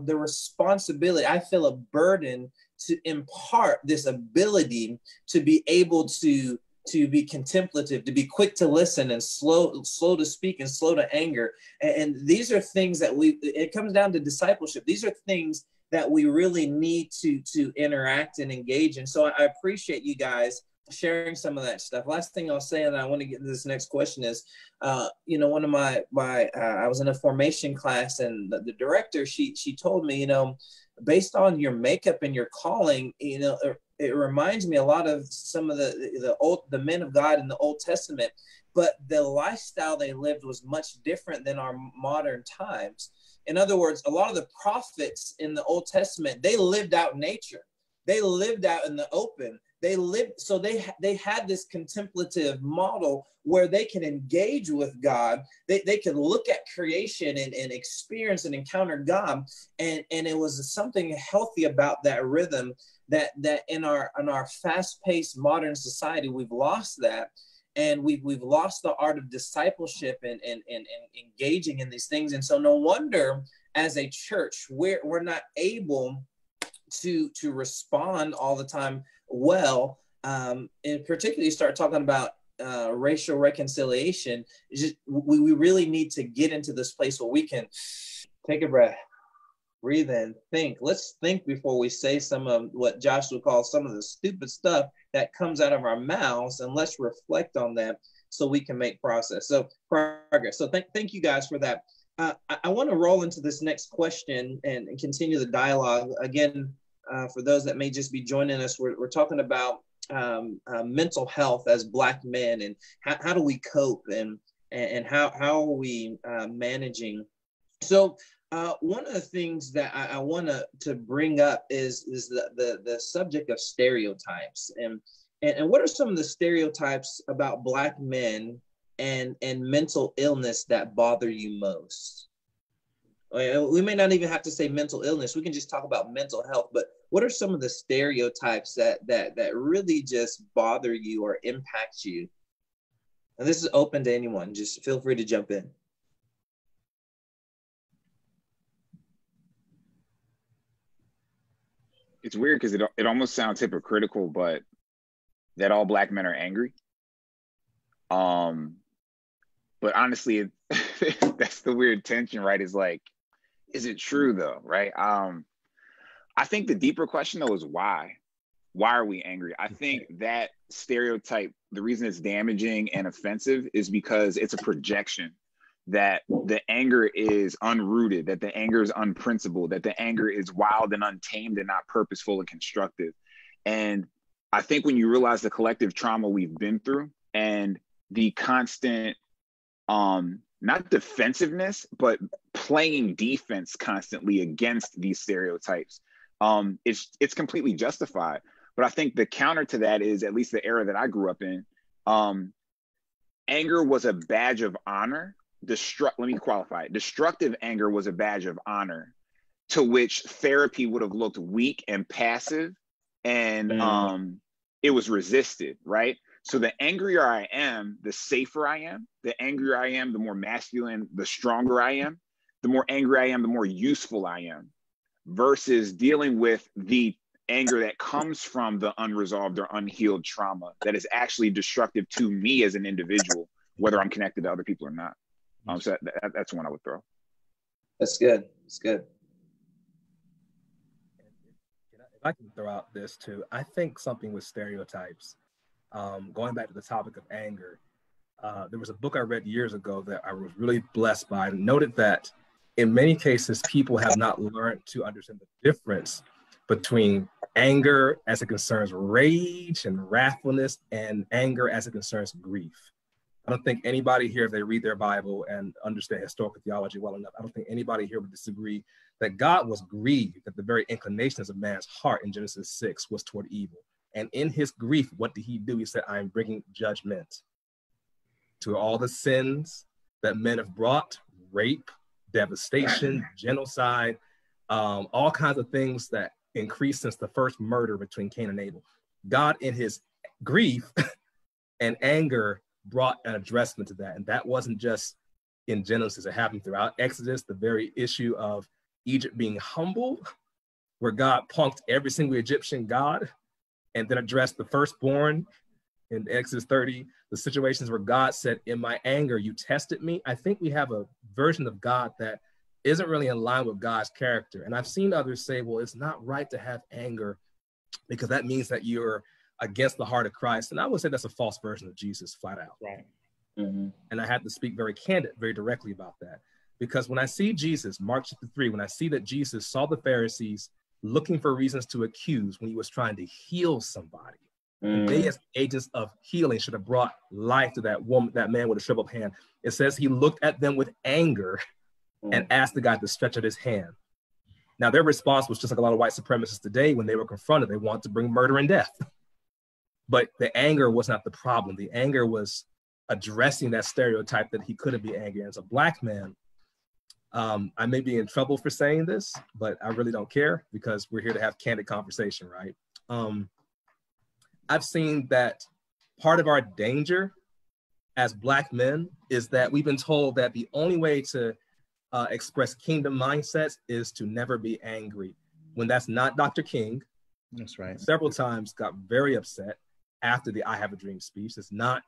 responsibility. I feel a burden to impart this ability to be able to be contemplative, to be quick to listen and slow to speak and slow to anger. And these are things that it comes down to discipleship. These are things that we really need to interact and engage in. So I appreciate you guys sharing some of that stuff. Last thing I'll say, and I want to get into this next question is, you know, one of my I was in a formation class, and the director, she told me, you know, based on your makeup and your calling, you know, it reminds me a lot of some of the men of God in the Old Testament, but the lifestyle they lived was much different than our modern times. In other words, a lot of the prophets in the Old Testament, they lived out nature. They lived out in the open. They lived, so they had this contemplative model where they can engage with God. They could look at creation and experience and encounter God. And it was something healthy about that rhythm that in our fast-paced modern society, we've lost that. And we've lost the art of discipleship and engaging in these things. And so no wonder as a church, we're not able to respond all the time well. And particularly start talking about racial reconciliation. We really need to get into this place where we can take a breath, breathe in, think. Let's think before we say some of what Josh would call some of the stupid stuff that comes out of our mouths, and let's reflect on that so we can make progress. So thank you guys for that. I want to roll into this next question and continue the dialogue. Again, for those that may just be joining us, we're talking about mental health as Black men, and how do we cope, and how are we managing. So one of the things that I want to bring up is the subject of stereotypes, and what are some of the stereotypes about Black men and mental illness that bother you most? We may not even have to say mental illness. We can just talk about mental health. But what are some of the stereotypes that really just bother you or impact you? And this is open to anyone. Just feel free to jump in. It's weird because it almost sounds hypocritical, but that all Black men are angry. But honestly, that's the weird tension, right? Is like, is it true though, right? I think the deeper question though is why? Why are we angry? I think that stereotype, the reason it's damaging and offensive is because it's a projection that the anger is unrooted, that the anger is unprincipled, that the anger is wild and untamed and not purposeful and constructive. And I think when you realize the collective trauma we've been through and the constant, not defensiveness, but playing defense constantly against these stereotypes, it's completely justified. But I think the counter to that is, at least the era that I grew up in, anger was a badge of honor. Let me qualify it. Destructive anger was a badge of honor, to which therapy would have looked weak and passive, and it was resisted, right? So the angrier I am, the safer I am. The angrier I am, the more masculine, the stronger I am. The more angry I am, the more useful I am. Versus dealing with the anger that comes from the unresolved or unhealed trauma that is actually destructive to me as an individual, whether I'm connected to other people or not. So that's one I would throw. That's good. That's good. If I can throw out this too, I think something with stereotypes, going back to the topic of anger, there was a book I read years ago that I was really blessed by, and noted that in many cases, people have not learned to understand the difference between anger as it concerns rage and wrathfulness, and anger as it concerns grief. I don't think anybody here, if they read their Bible and understand historical theology well enough, I don't think anybody here would disagree that God was grieved, that the very inclinations of man's heart in Genesis 6 was toward evil. And in his grief, what did he do? He said, I am bringing judgment to all the sins that men have brought, rape, devastation, genocide, all kinds of things that increased since the first murder between Cain and Abel. God, in his grief and anger, brought an addressment to that. And that wasn't just in Genesis, it happened throughout Exodus, the very issue of Egypt being humble, where God punked every single Egyptian god, and then addressed the firstborn in Exodus 30, the situations where God said, in my anger, you tested me. I think we have a version of God that isn't really in line with God's character. And I've seen others say, well, it's not right to have anger because that means that you're against the heart of Christ. And I would say that's a false version of Jesus, flat out. Right. And I had to speak very very directly about that. Because when I see Jesus, Mark chapter 3, when I see that Jesus saw the Pharisees looking for reasons to accuse when he was trying to heal somebody. And they, as agents of healing, should have brought life to that woman, that man with a shriveled hand. It says he looked at them with anger and asked the guy to stretch out his hand. Now, their response was just like a lot of white supremacists today when they were confronted. They want to bring murder and death. But the anger was not the problem. The anger was addressing that stereotype that he couldn't be angry. As a Black man, I may be in trouble for saying this, but I really don't care because we're here to have candid conversation, right? I've seen that part of our danger as Black men is that we've been told that the only way to express kingdom mindsets is to never be angry. When that's not Dr. King. That's right. Several times got very upset after the I Have a Dream speech. It's not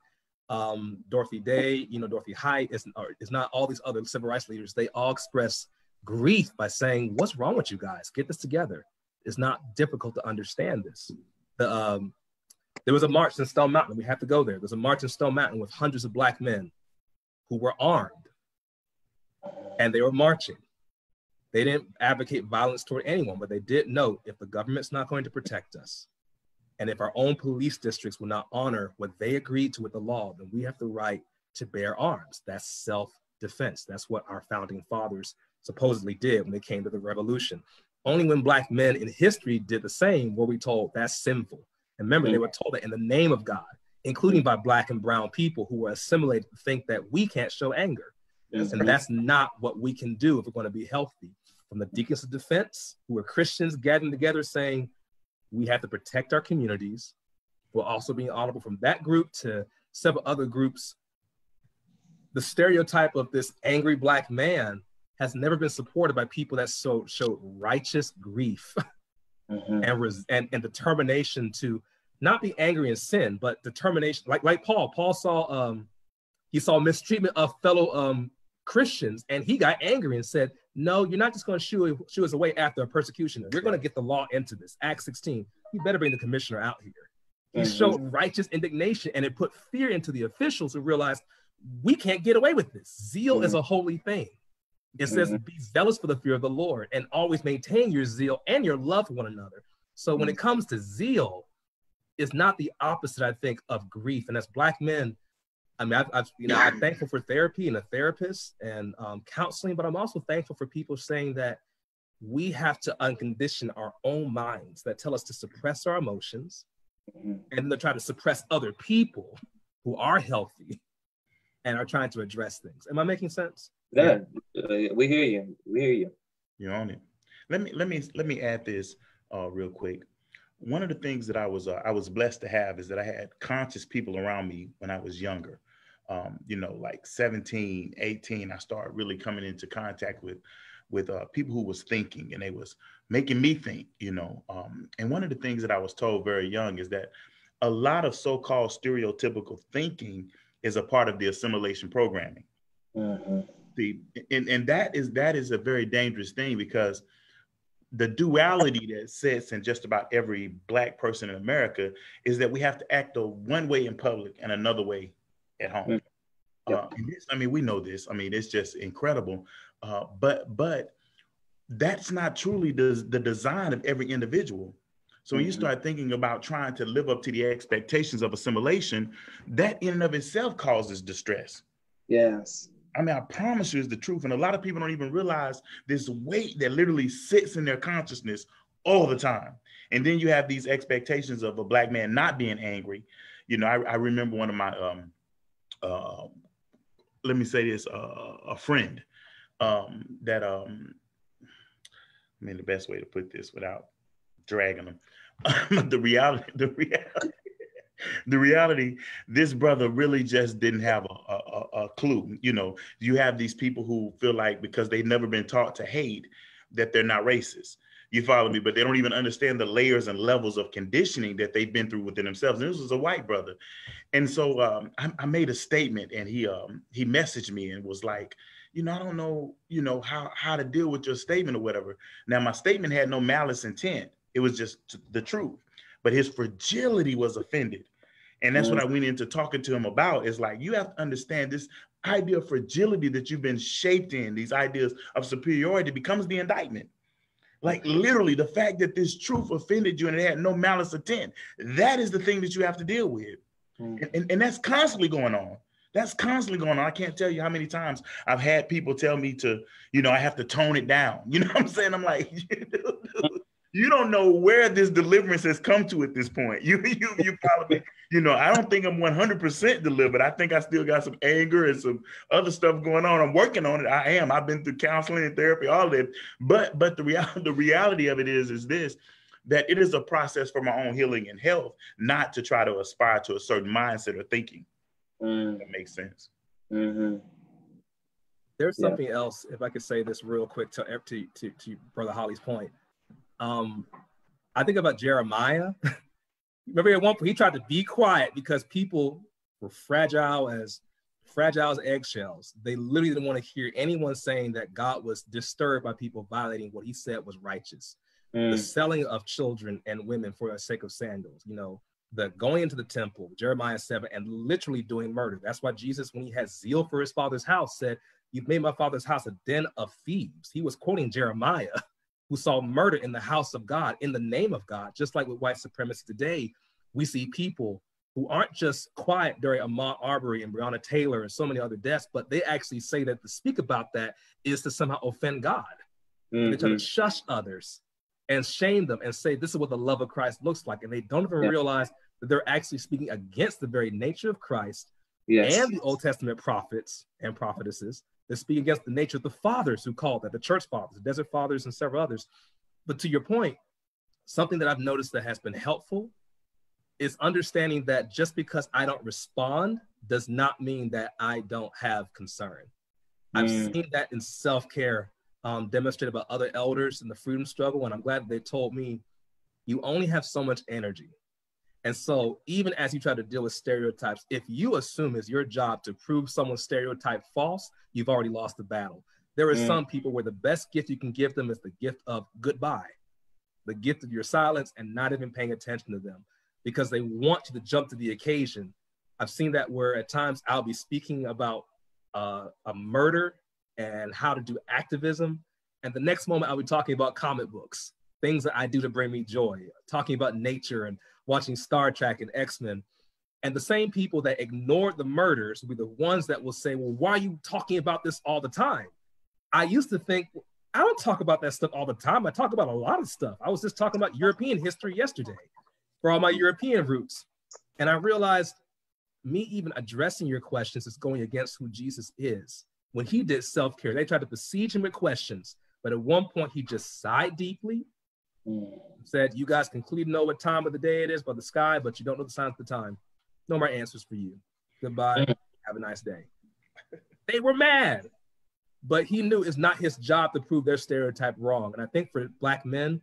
Dorothy Day, Dorothy Height, it's not all these other civil rights leaders. They all express grief by saying, what's wrong with you guys? Get this together. It's not difficult to understand this. There was a march in Stone Mountain. We have to go there. There's a march in Stone Mountain with hundreds of Black men who were armed, and they were marching. They didn't advocate violence toward anyone, but they did note if the government's not going to protect us, and if our own police districts will not honor what they agreed to with the law, then we have the right to bear arms. That's self-defense. That's what our founding fathers supposedly did when they came to the revolution. Only when Black men in history did the same were we told that's sinful. And remember, they were told that in the name of God, including by Black and brown people who were assimilated to think that we can't show anger. And that's not what we can do if we're going to be healthy. From the Deacons of Defense, who are Christians gathering together saying, we have to protect our communities, while also being honorable, from that group to several other groups. The stereotype of this angry Black man has never been supported by people that showed righteous grief and determination to not be angry in sin, but determination, like Paul. Paul saw he saw mistreatment of fellow Christians, and he got angry and said, no, you're not just going to shoo us away after a persecution. We're going to get the law into this. Acts 16, you better bring the commissioner out here. He showed righteous indignation, and it put fear into the officials who realized we can't get away with this. Zeal is a holy thing. It says, be zealous for the fear of the Lord and always maintain your zeal and your love for one another. So when it comes to zeal, it's not the opposite, I think, of grief. And as Black men, I mean, I'm thankful for therapy and a therapist and counseling, but I'm also thankful for people saying that we have to uncondition our own minds that tell us to suppress our emotions and to try to suppress other people who are healthy and are trying to address things. Am I making sense? Yeah, we hear you. We hear you. You're on it. Let me add this real quick. One of the things that I was blessed to have is that I had conscious people around me when I was younger. Like 17, 18, I started really coming into contact with people who was thinking, and they was making me think, and one of the things that I was told very young is that a lot of so-called stereotypical thinking is a part of the assimilation programming. And that is a very dangerous thing, because the duality that sits in just about every Black person in America is that we have to act one way in public and another way at home. We know this. I mean, it's just incredible. But that's not truly the design of every individual. So when you start thinking about trying to live up to the expectations of assimilation, that in and of itself causes distress. Yes. I mean, I promise you, it's the truth. And a lot of people don't even realize this weight that literally sits in their consciousness all the time. And then you have these expectations of a Black man not being angry. I remember one of my, let me say this, a friend that, the best way to put this without dragging them. The reality, this brother really just didn't have a clue. You have these people who feel like because they've never been taught to hate, that they're not racist. You follow me? But they don't even understand the layers and levels of conditioning that they've been through within themselves. And this was a white brother. And so I made a statement, and he messaged me and was like, I don't know, how to deal with your statement or whatever. Now, my statement had no malice intent. It was just the truth. But his fragility was offended. And that's what I went into talking to him about. Is like, you have to understand this idea of fragility that you've been shaped in, these ideas of superiority becomes the indictment. Like literally the fact that this truth offended you and it had no malice intent, that is the thing that you have to deal with. And that's constantly going on. That's constantly going on. I can't tell you how many times I've had people tell me to, I have to tone it down. You know what I'm saying? I'm like, you don't know where this deliverance has come to at this point. You probably, I don't think I'm 100% delivered. I think I still got some anger and some other stuff going on. I'm working on it. I am. I've been through counseling and therapy, all that. But the reality of it is this, that it is a process for my own healing and health, not to try to aspire to a certain mindset or thinking. That makes sense. Mm-hmm. There's something else, if I could say this real quick to Brother Holley's point. I think about Jeremiah. Remember at one point he tried to be quiet because people were fragile as eggshells. They literally didn't want to hear anyone saying that God was disturbed by people violating what he said was righteous. The selling of children and women for the sake of sandals, the going into the temple, Jeremiah 7, and literally doing murder. That's why Jesus, when he had zeal for his father's house, said, "You've made my father's house a den of thieves." He was quoting Jeremiah, who saw murder in the house of God, in the name of God. Just like with white supremacy today, we see people who aren't just quiet during Ahmaud Arbery and Breonna Taylor and so many other deaths, but they actually say that to speak about that is to somehow offend God. They try to shush others and shame them and say, this is what the love of Christ looks like. And they don't even realize that they're actually speaking against the very nature of Christ and the Old Testament prophets and prophetesses. They're speaking against the nature of the fathers who called that, the church fathers, the desert fathers, and several others. But to your point, something that I've noticed that has been helpful is understanding that just because I don't respond does not mean that I don't have concern. I've seen that in self-care demonstrated by other elders in the freedom struggle, and I'm glad that they told me, you only have so much energy. And so even as you try to deal with stereotypes, if you assume it's your job to prove someone's stereotype false, you've already lost the battle. There are some people where the best gift you can give them is the gift of goodbye, the gift of your silence and not even paying attention to them because they want you to jump to the occasion. I've seen that where at times I'll be speaking about a murder and how to do activism. And the next moment I'll be talking about comic books, things that I do to bring me joy, talking about nature and watching Star Trek and X-Men. And the same people that ignored the murders will be the ones that will say, well, why are you talking about this all the time? I used to think, I don't talk about that stuff all the time. I talk about a lot of stuff. I was just talking about European history yesterday for all my European roots. And I realized me even addressing your questions is going against who Jesus is. When he did self-care, they tried to besiege him with questions. But at one point, he just sighed deeply, said, you guys can clearly know what time of the day it is by the sky, but you don't know the signs of the time. No more answers for you. Goodbye. Have a nice day. They were mad, but he knew it's not his job to prove their stereotype wrong. And I think for Black men,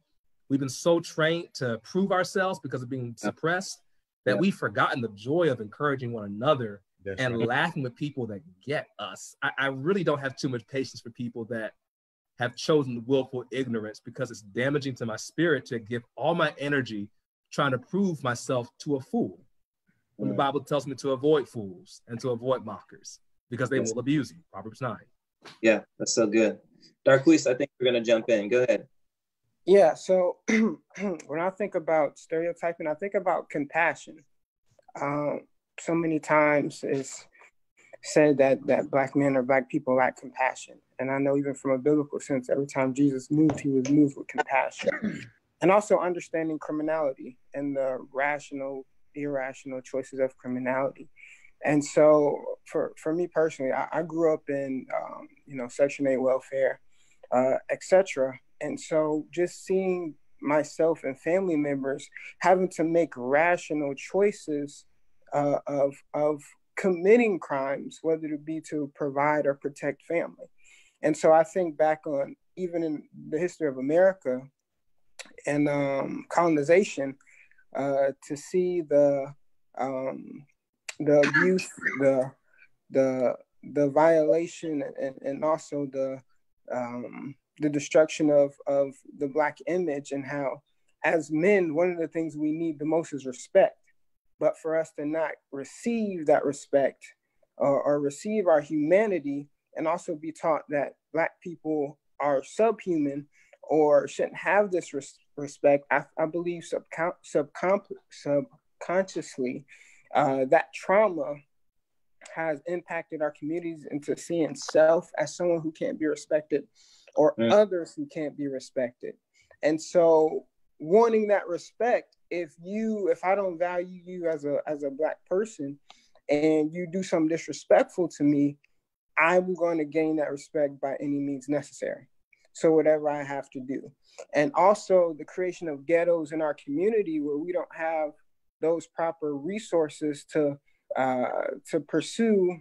we've been so trained to prove ourselves because of being suppressed that we've forgotten the joy of encouraging one another and laughing with people that get us. I really don't have too much patience for people that have chosen willful ignorance because it's damaging to my spirit to give all my energy trying to prove myself to a fool. When the Bible tells me to avoid fools and to avoid mockers because they will abuse you. Proverbs 9. Yeah, that's so good. Darquise, I think we're going to jump in. Go ahead. Yeah, so when I think about stereotyping, I think about compassion. So many times it's said that Black men or Black people lack compassion. And I know even from a biblical sense, every time Jesus moved, he was moved with compassion. And also understanding criminality and the rational, irrational choices of criminality. And so for me personally, I grew up in, Section 8 welfare, etc. And so just seeing myself and family members having to make rational choices of committing crimes, whether it be to provide or protect family. And so I think back on even in the history of America and colonization, to see the abuse, the violation, and also the destruction of the Black image, and how as men, one of the things we need the most is respect. But for us to not receive that respect or receive our humanity and also be taught that Black people are subhuman or shouldn't have this respect, I believe subconsciously that trauma has impacted our communities into seeing self as someone who can't be respected, or others who can't be respected. And so wanting that respect, if I don't value you as a Black person and you do something disrespectful to me, I'm going to gain that respect by any means necessary. So whatever I have to do. And also the creation of ghettos in our community where we don't have those proper resources to pursue,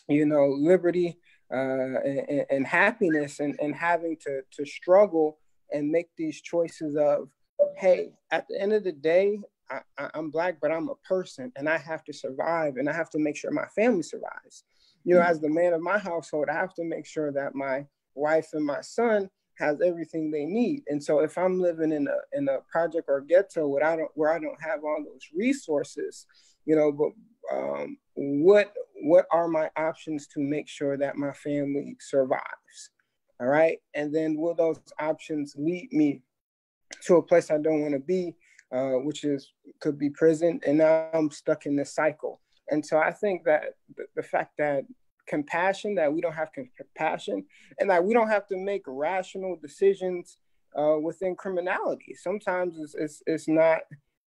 liberty and happiness, and having to struggle and make these choices of, hey, at the end of the day, I'm Black, but I'm a person and I have to survive, and I have to make sure my family survives. As the man of my household, I have to make sure that my wife and my son has everything they need. And so if I'm living in a project or ghetto where I don't have all those resources, but what are my options to make sure that my family survives? All right. And then will those options lead me to a place I don't want to be, which could be prison, and now I'm stuck in this cycle. And so I think that the fact that compassion, that we don't have compassion, and that we don't have to make rational decisions within criminality. Sometimes it's not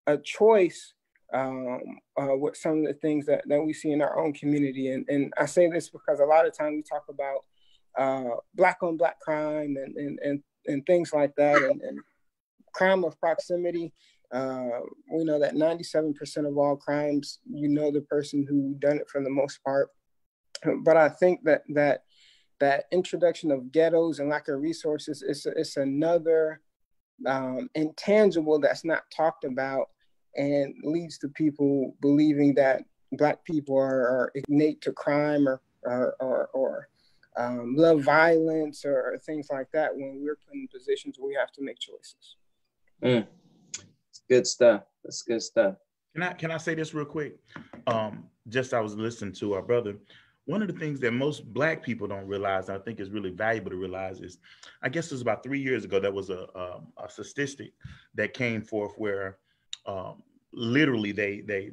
a choice with some of the things that we see in our own community. And I say this because a lot of times we talk about Black on Black crime and things like that, and crime of proximity. We know that 97% of all crimes, the person who done it for the most part. But I think that introduction of ghettos and lack of resources is another intangible that's not talked about, and leads to people believing that Black people are innate to crime or love violence or things like that, when we're put in positions where we have to make choices. It's good stuff. That's good stuff. Can I say this real quick? I was listening to our brother. One of the things that most Black people don't realize, and I think is really valuable to realize, is, I guess it was about 3 years ago, there was a statistic that came forth where literally they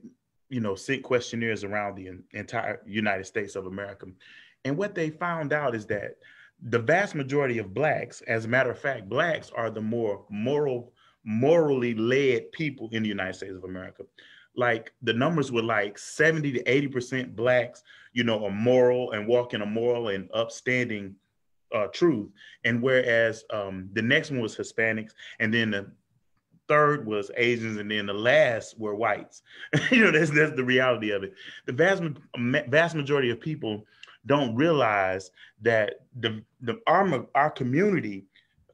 sent questionnaires around the entire United States of America. And what they found out is that the vast majority of Blacks, as a matter of fact, Blacks are the more morally led people in the United States of America. Like the numbers were like 70 to 80% Blacks, are moral and walk in a moral and upstanding truth. And whereas the next one was Hispanics, and then the third was Asians, and then the last were whites. That's the reality of it. The vast majority of people don't realize that our community,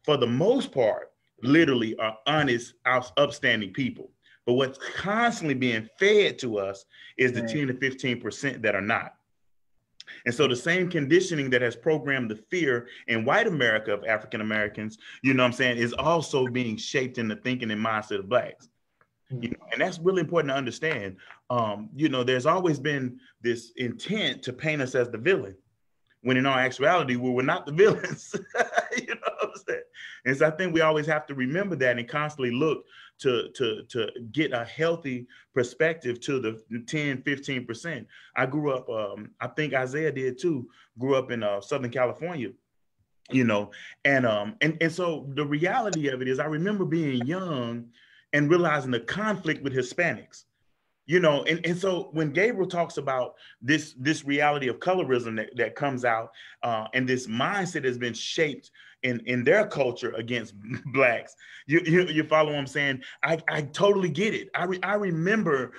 for the most part, literally are honest, upstanding people. But what's constantly being fed to us is the 10 to 15% that are not. And so the same conditioning that has programmed the fear in white America of African Americans, is also being shaped in the thinking and mindset of Blacks. And that's really important to understand. There's always been this intent to paint us as the villain, when in all actuality, we were not the villains. You know what I'm saying? And so I think we always have to remember that and constantly look to get a healthy perspective to the 10, 15%. I grew up, I think Isaiah did too, grew up in Southern California, and so the reality of it is I remember being young and realizing the conflict with Hispanics. And so when Gabriel talks about this reality of colorism that comes out, and this mindset has been shaped in their culture against Blacks, you follow what I'm saying? I totally get it. I remember,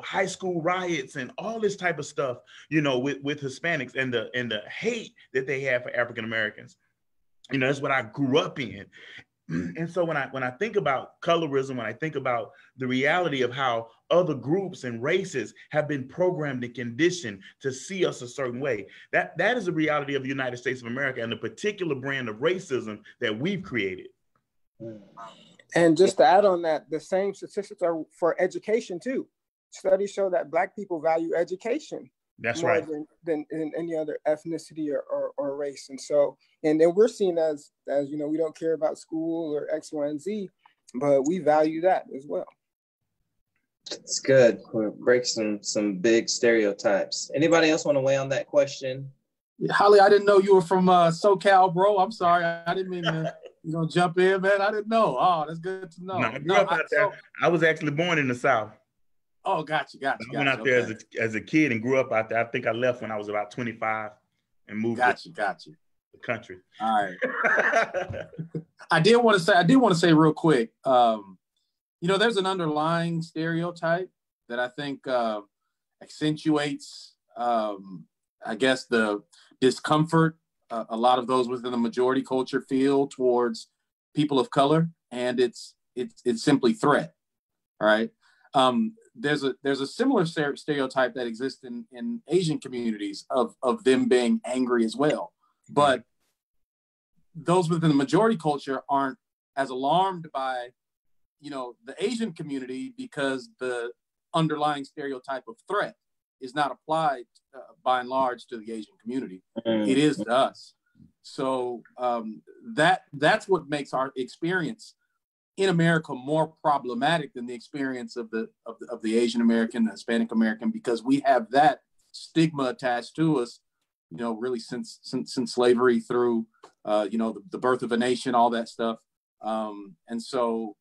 high school riots and all this type of stuff, with Hispanics and the hate that they have for African Americans. That's what I grew up in. And so when I think about colorism, when I think about the reality of how other groups and races have been programmed and conditioned to see us a certain way, that is the reality of the United States of America and the particular brand of racism that we've created. And just to add on that, the same statistics are for education too. Studies show that Black people value education That's more right. than any other ethnicity or race. And so, and then we're seen as you know, we don't care about school or X, Y, and Z, but we value that as well. It's good. We'll break some big stereotypes. Anybody else want to weigh on that question? Holley, I didn't know you were from SoCal, bro. I'm sorry. I didn't mean to jump in, man. I didn't know. Oh, that's good to know. No, I grew up out there. I was actually born in the South. Oh, gotcha. I went out there as a kid and grew up out there. I think I left when I was about 25 and moved to the country. All right. I did want to say real quick, there's an underlying stereotype that I think accentuates, I guess, the discomfort a lot of those within the majority culture feel towards people of color, and it's simply threat. All right. There's a similar stereotype that exists in Asian communities of them being angry as well. But those within the majority culture aren't as alarmed by, the Asian community, because the underlying stereotype of threat is not applied by and large to the Asian community. It is to us. So that's what makes our experience in America more problematic than the experience of the Asian American, the Hispanic American, because we have that stigma attached to us, really since slavery through, the birth of a nation, all that stuff. And so,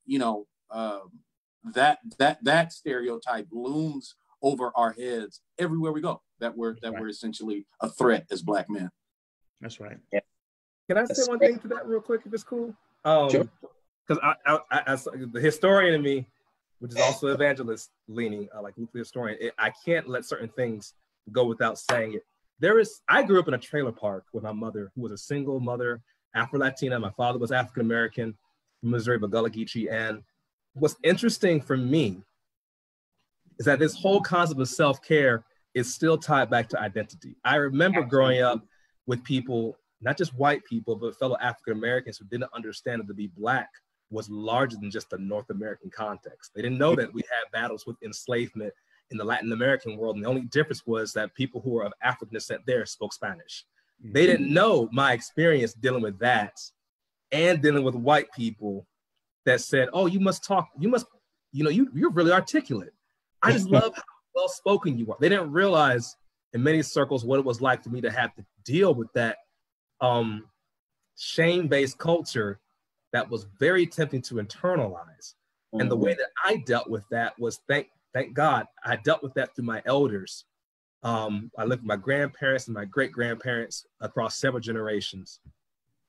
that stereotype looms over our heads everywhere we go, that we're essentially a threat as Black men. That's right. Yeah. Can I say one thing to that real quick, if it's cool? Sure. Because I the historian in me, which is also evangelist leaning, like nuclear historian, I can't let certain things go without saying it. I grew up in a trailer park with my mother, who was a single mother, Afro-Latina. My father was African-American from Missouri, but Gullah Geechee. And what's interesting for me is that this whole concept of self-care is still tied back to identity. I remember growing up with people, not just white people, but fellow African-Americans who didn't understand that to be Black was larger than just the North American context. They didn't know that we had battles with enslavement in the Latin American world. And the only difference was that people who were of African descent there spoke Spanish. They didn't know my experience dealing with that and dealing with white people that said, oh, you're really articulate. I just love how well-spoken you are. They didn't realize in many circles what it was like for me to have to deal with that shame-based culture that was very tempting to internalize. And the way that I dealt with that was, thank God, I dealt with that through my elders. I lived with my grandparents and my great-grandparents across several generations.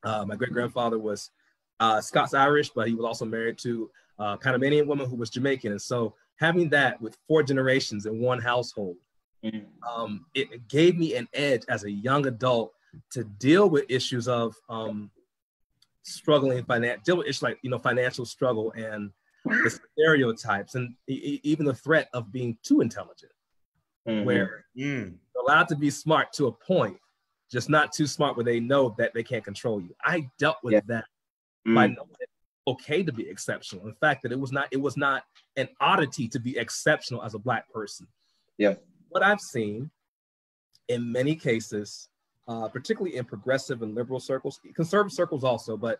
My great-grandfather was Scots-Irish, but he was also married to a Panamanian woman who was Jamaican. And so having that with 4 generations in one household, it gave me an edge as a young adult to deal with issues of struggling deal with issues like financial struggle and the stereotypes and even the threat of being too intelligent, where you're allowed to be smart to a point, just not too smart where they know that they can't control you. I dealt with that by knowing it's okay to be exceptional. In fact, that it was not an oddity to be exceptional as a Black person. Yeah. What I've seen in many cases, particularly in progressive and liberal circles, conservative circles also, but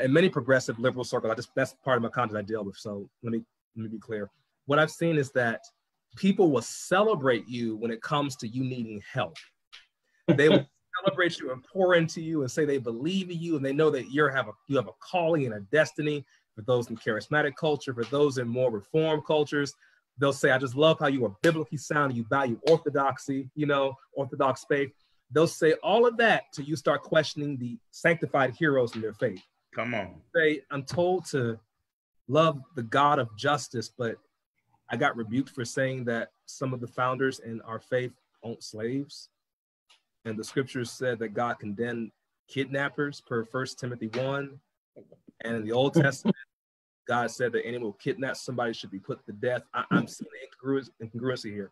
in many progressive liberal circles, that's part of my content I deal with. So let me be clear. What I've seen is that people will celebrate you when it comes to you needing help. They will celebrate you and pour into you and say they believe in you and they know that you have a calling and a destiny. For those in charismatic culture, for those in more reform cultures, they'll say, I just love how you are biblically sound, you value orthodoxy, Orthodox faith. They'll say all of that till you start questioning the sanctified heroes in their faith. Come on. Say, I'm told to love the God of justice, but I got rebuked for saying that some of the founders in our faith owned slaves. And the scriptures said that God condemned kidnappers per 1 Timothy 1. And in the Old Testament, God said that anyone who kidnaps somebody should be put to death. I'm seeing incongruency here.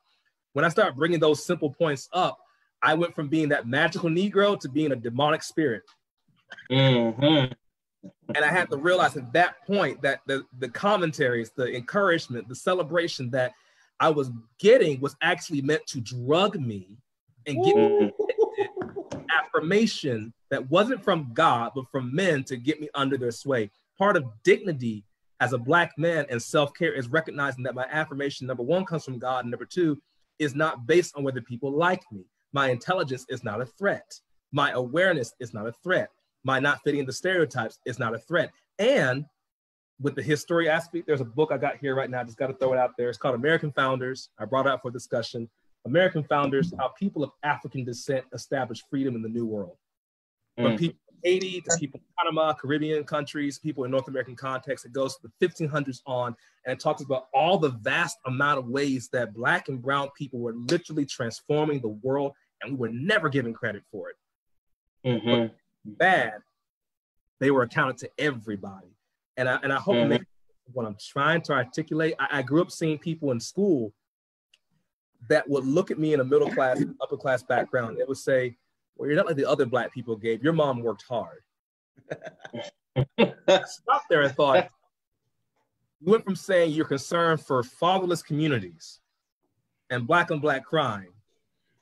When I start bringing those simple points up, I went from being that magical Negro to being a demonic spirit. And I had to realize at that point that the commentaries, the encouragement, the celebration that I was getting was actually meant to drug me and get me affirmation that wasn't from God, but from men to get me under their sway. Part of dignity as a Black man and self-care is recognizing that my affirmation, number one, comes from God, and number two, is not based on whether people like me. My intelligence is not a threat. My awareness is not a threat. My not fitting the stereotypes is not a threat. And with the history aspect, there's a book I got here right now. I just got to throw it out there. It's called American Founders. I brought it out for discussion. American Founders, how people of African descent established freedom in the New World. From people in Haiti to people in Panama, Caribbean countries, people in North American context, it goes to the 1500s on, and it talks about all the vast amount of ways that Black and brown people were literally transforming the world, and we were never given credit for it. But bad, they were accounted to everybody. And I hope what I'm trying to articulate, I grew up seeing people in school that would look at me in a middle class, upper class background. They would say, well, you're not like the other Black people, Gabe. Your mom worked hard. I stopped there and thought, you went from saying you're concerned for fatherless communities and Black on Black crime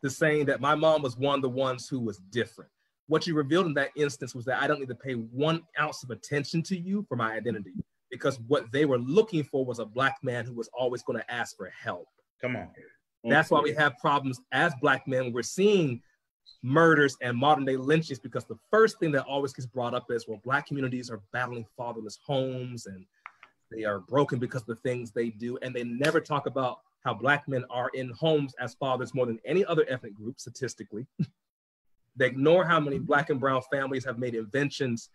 to saying that my mom was one of the ones who was different. What you revealed in that instance was that I don't need to pay 1 ounce of attention to you for my identity, because what they were looking for was a Black man who was always going to ask for help. Come on. That's why we have problems as Black men. We're seeing murders and modern day lynchings, because the first thing that always gets brought up is, well, Black communities are battling fatherless homes and they are broken because of the things they do. And they never talk about how Black men are in homes as fathers more than any other ethnic group statistically. They ignore how many Black and brown families have made inventions,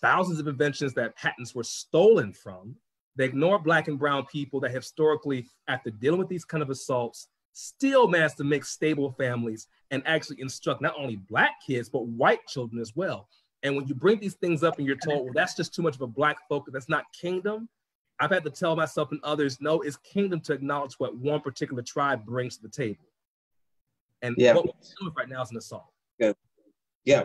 thousands of inventions that patents were stolen from. They ignore Black and brown people that historically, after dealing with these kind of assaults, still managed to make stable families and actually instruct not only Black kids, but white children as well. And when you bring these things up and you're told, well, that's just too much of a Black focus, that's not kingdom. I've had to tell myself and others, no, it's kingdom to acknowledge what one particular tribe brings to the table. And what we're doing right now is an assault. Good. Yeah.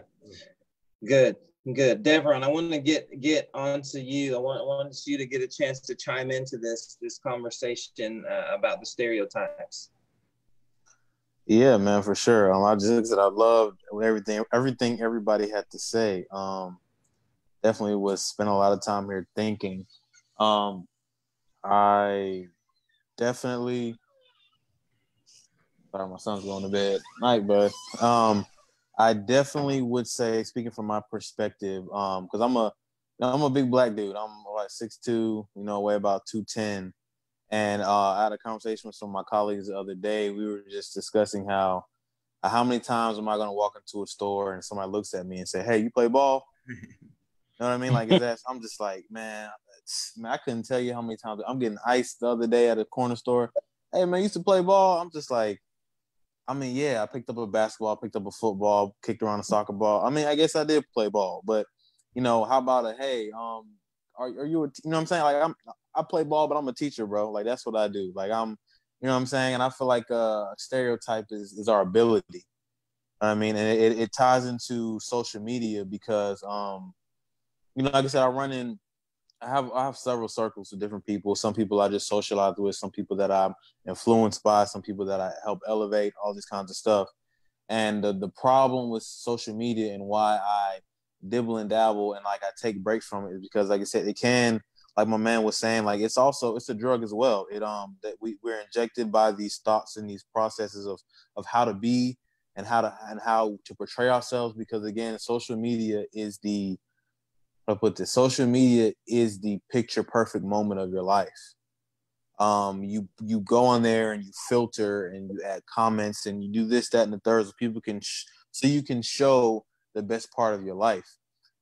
Good. Devron, I want to get onto you. I want you to get a chance to chime into this conversation about the stereotypes. Yeah, man, for sure. I just said I loved everything everybody had to say. Definitely was spent a lot of time here thinking. I definitely. Sorry, my son's going to bed. Night, bud. I definitely would say, speaking from my perspective, because I'm a big Black dude. I'm like 6'2", weigh about 210. And I had a conversation with some of my colleagues the other day. We were just discussing how many times am I going to walk into a store and somebody looks at me and say, hey, you play ball? You know what I mean? Like, I'm just like, man, I couldn't tell you how many times I'm getting iced the other day at a corner store. Hey, man, you used to play ball? I'm just like, yeah, I picked up a basketball, picked up a football, kicked around a soccer ball. I guess I did play ball, but how about hey, are you you know what I'm saying? Like I play ball, but I'm a teacher, bro. Like that's what I do. Like I'm, you know what I'm saying? And I feel like a stereotype is our ability. And it ties into social media because like I said, I have several circles of different people. Some people I just socialize with, some people that I'm influenced by, some people that I help elevate, all these kinds of stuff. And the problem with social media and why I dibble and dabble and like I take breaks from it is because, like I said, it can, like my man was saying, like it's a drug as well. It that we're injected by these thoughts and these processes of how to be and how to portray ourselves. Because again, social media is the picture perfect moment of your life. You go on there and you filter and you add comments and you do this, that, and the third, so people can so you can show the best part of your life.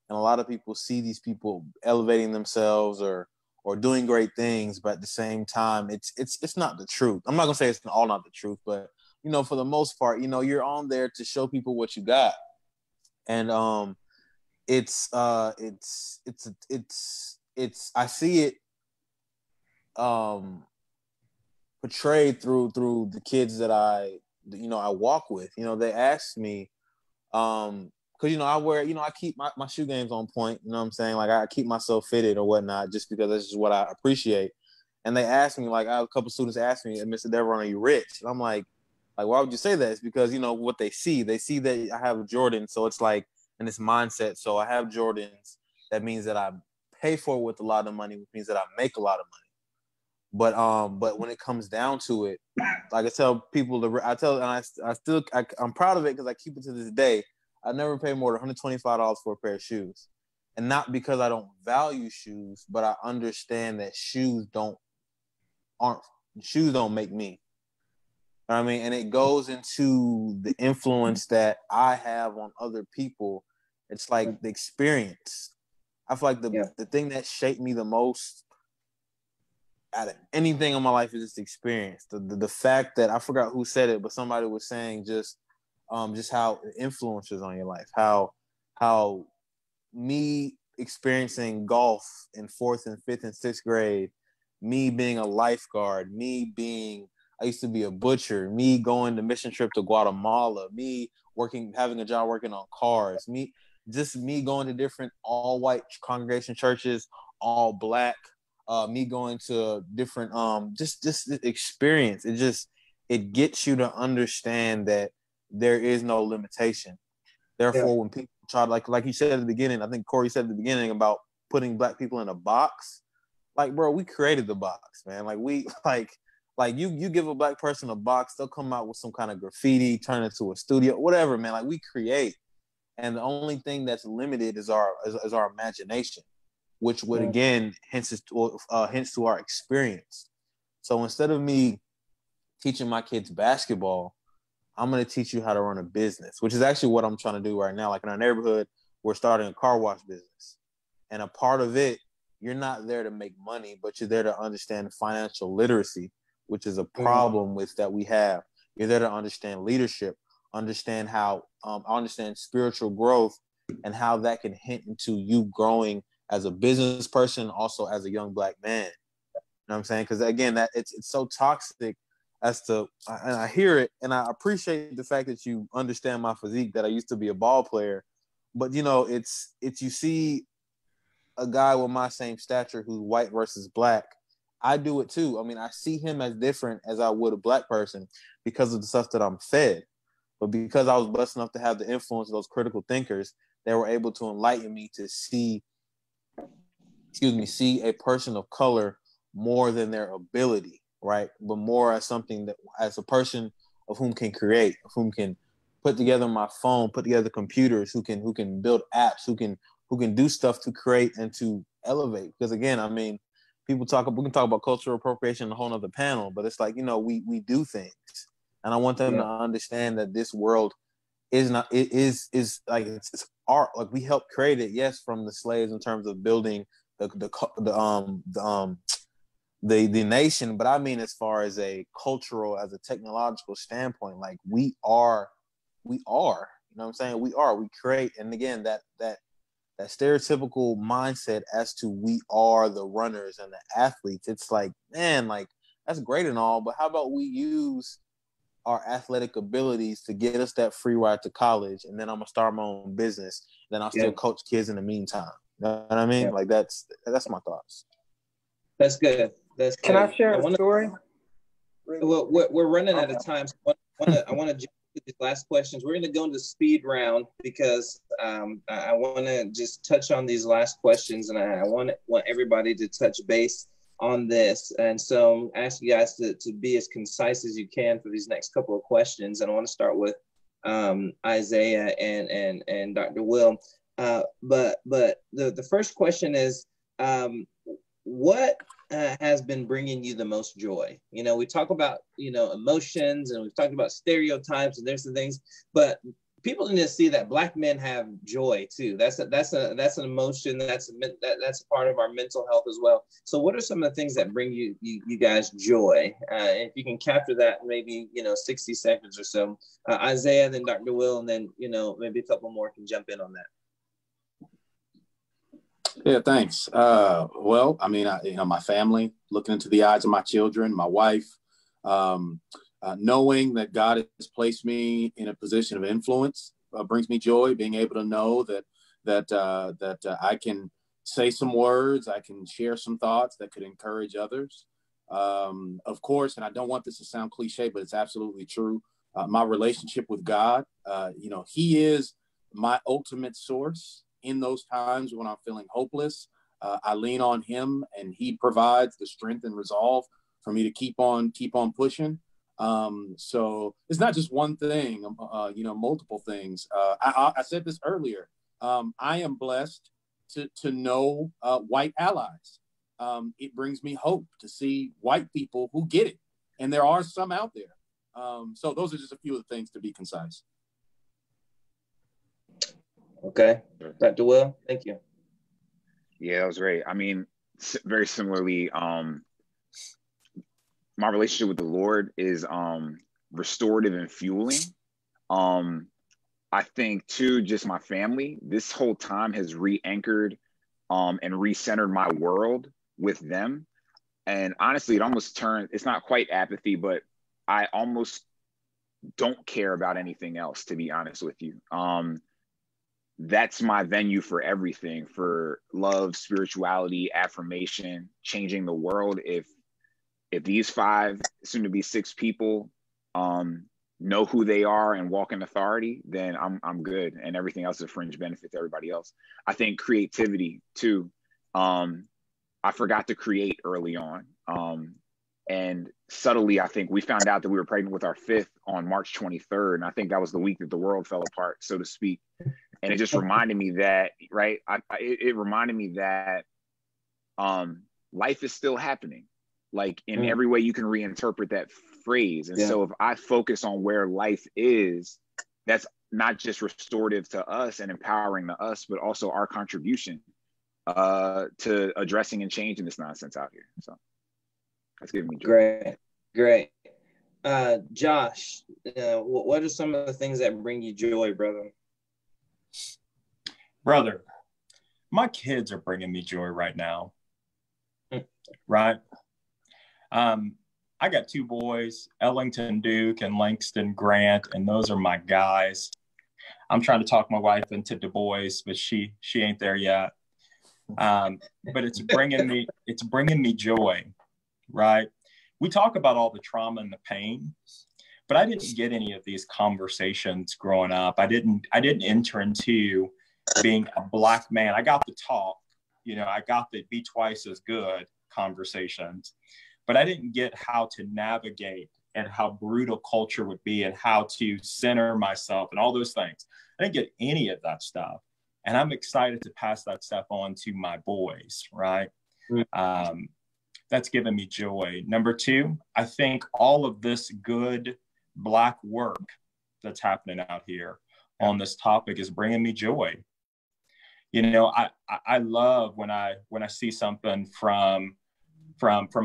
And a lot of people see these people elevating themselves or doing great things, but at the same time, it's not the truth. I'm not gonna say it's all not the truth, but for the most part, you're on there to show people what you got. And it's I see it portrayed through the kids that I walk with. They ask me because I wear, I keep my shoe games on point, you know what I'm saying? Like I keep myself fitted or whatnot just because that's just what I appreciate. And they ask me, like I have a couple students ask me, Mr. Devron, are you rich? And I'm like, Like, why would you say that? It's because, you know, what they see that I have Jordan. So it's like in this mindset. So I have Jordans. That means that I pay for it with a lot of money, which means that I make a lot of money. But when it comes down to it, like I tell people, I'm proud of it because I keep it to this day. I never pay more than $125 for a pair of shoes. And not because I don't value shoes, but I understand that shoes don't make me. You know what I mean? And it goes into the influence that I have on other people. It's like the experience. I feel like the thing that shaped me the most out of anything in my life is this experience. The fact that, I forgot who said it, but somebody was saying just how it influences on your life. How me experiencing golf in 4th and 5th and 6th grade, me being a lifeguard, I used to be a butcher, me going to mission trip to Guatemala, me having a job working on cars, me going to different all-white congregation churches, all black, me going to different, just the experience. It gets you to understand that there is no limitation. Therefore, when people try, like you said at the beginning, I think Corey said at the beginning about putting black people in a box, like, bro, we created the box, man. Like you give a black person a box, they'll come out with some kind of graffiti, turn it to a studio, whatever, man. Like, we create, and the only thing that's limited is our imagination, which would again hence to our experience. So instead of me teaching my kids basketball, I'm going to teach you how to run a business, which is actually what I'm trying to do right now. Like, in our neighborhood, we're starting a car wash business, and a part of it, you're not there to make money, but you're there to understand financial literacy, which is a problem that we have. You're there to understand leadership, understand spiritual growth, and how that can hint into you growing as a business person, also as a young black man. You know what I'm saying? Because again, that it's so toxic and I hear it, and I appreciate the fact that you understand my physique, that I used to be a ball player, but you know, it's you see a guy with my same stature who's white versus black. I do it too. I mean, I see him as different as I would a black person because of the stuff that I'm fed. But because I was blessed enough to have the influence of those critical thinkers, they were able to enlighten me to see a person of color more than their ability, right? But more as something that, as a person of whom can create, of whom can put together my phone, put together computers, who can build apps, who can do stuff to create and to elevate. Because again, I mean, we can talk about cultural appropriation in a whole nother panel, but it's like, you know, we do things. And I want them to understand that this world is not, it is like, it's art. Like, we helped create it, yes, from the slaves in terms of building the nation. But I mean, as far as a cultural, as a technological standpoint, like, we are, you know what I'm saying? We create. And again, that stereotypical mindset as to we are the runners and the athletes, it's like, man, like, that's great and all, but how about we use our athletic abilities to get us that free ride to college, and then I'm gonna start my own business, then I'll still coach kids in the meantime. You know what I mean? Yeah. Like, that's my thoughts. That's good. Can I share a story? Well, we're running out of time. So I want to jump to these last questions. We're going to go into speed round because I want to just touch on these last questions, and I want everybody to touch base on this. And so I ask you guys to be as concise as you can for these next couple of questions. And I want to start with Isaiah and Dr. Will. But the first question is, what has been bringing you the most joy? You know, we talk about, you know, emotions, and we've talked about stereotypes, and there's some things, but people need to see that Black men have joy too. That's an emotion. That's a part of our mental health as well. So what are some of the things that bring you guys joy? If you can capture that, maybe, 60 seconds or so. Isaiah, then Dr. Will, and then, maybe a couple more can jump in on that. Yeah, thanks. Well, I mean, my family, looking into the eyes of my children, my wife, knowing that God has placed me in a position of influence brings me joy. Being able to know that I can say some words, I can share some thoughts that could encourage others. Of course, and I don't want this to sound cliche, but it's absolutely true. my relationship with God. You know, he is my ultimate source in those times when I'm feeling hopeless. I lean on him, and he provides the strength and resolve for me to keep on pushing. So it's not just one thing, you know, multiple things. I said this earlier. I am blessed to know white allies. It brings me hope to see white people who get it. And there are some out there. So those are just a few of the things, to be concise. Okay. Dr. Will, thank you. Yeah, that was great. I mean, very similarly, my relationship with the Lord is restorative and fueling. I think too, just my family, this whole time has re-anchored and recentered my world with them. And honestly, it almost turned, it's not quite apathy, but I almost don't care about anything else, to be honest with you. That's my venue for everything, for love, spirituality, affirmation, changing the world. If these 5, soon to be 6 people know who they are and walk in authority, then I'm good, and everything else is a fringe benefit to everybody else. I think creativity too. I forgot to create early on, and subtly, I think we found out that we were pregnant with our 5th on March 23rd, and I think that was the week that the world fell apart, so to speak. And it just reminded me that, right? It reminded me that life is still happening, like in every way you can reinterpret that phrase. And so if I focus on where life is, that's not just restorative to us and empowering to us, but also our contribution to addressing and changing this nonsense out here. So that's giving me joy. Great. Josh, what are some of the things that bring you joy, brother? Brother, my kids are bringing me joy right now. Right? I got 2 boys, Ellington Duke and Langston Grant, and those are my guys. I'm trying to talk my wife into Du Bois, but she ain't there yet. But it's bringing me joy, right? We talk about all the trauma and the pain, but I didn't get any of these conversations growing up. I didn't enter into being a Black man. I got the talk, you know, I got the be twice as good conversations, but I didn't get how to navigate and how brutal culture would be and how to center myself and all those things. I didn't get any of that stuff. And I'm excited to pass that stuff on to my boys, right? That's given me joy. Number 2, I think all of this good Black work that's happening out here on this topic is bringing me joy. You know, I love when I see something from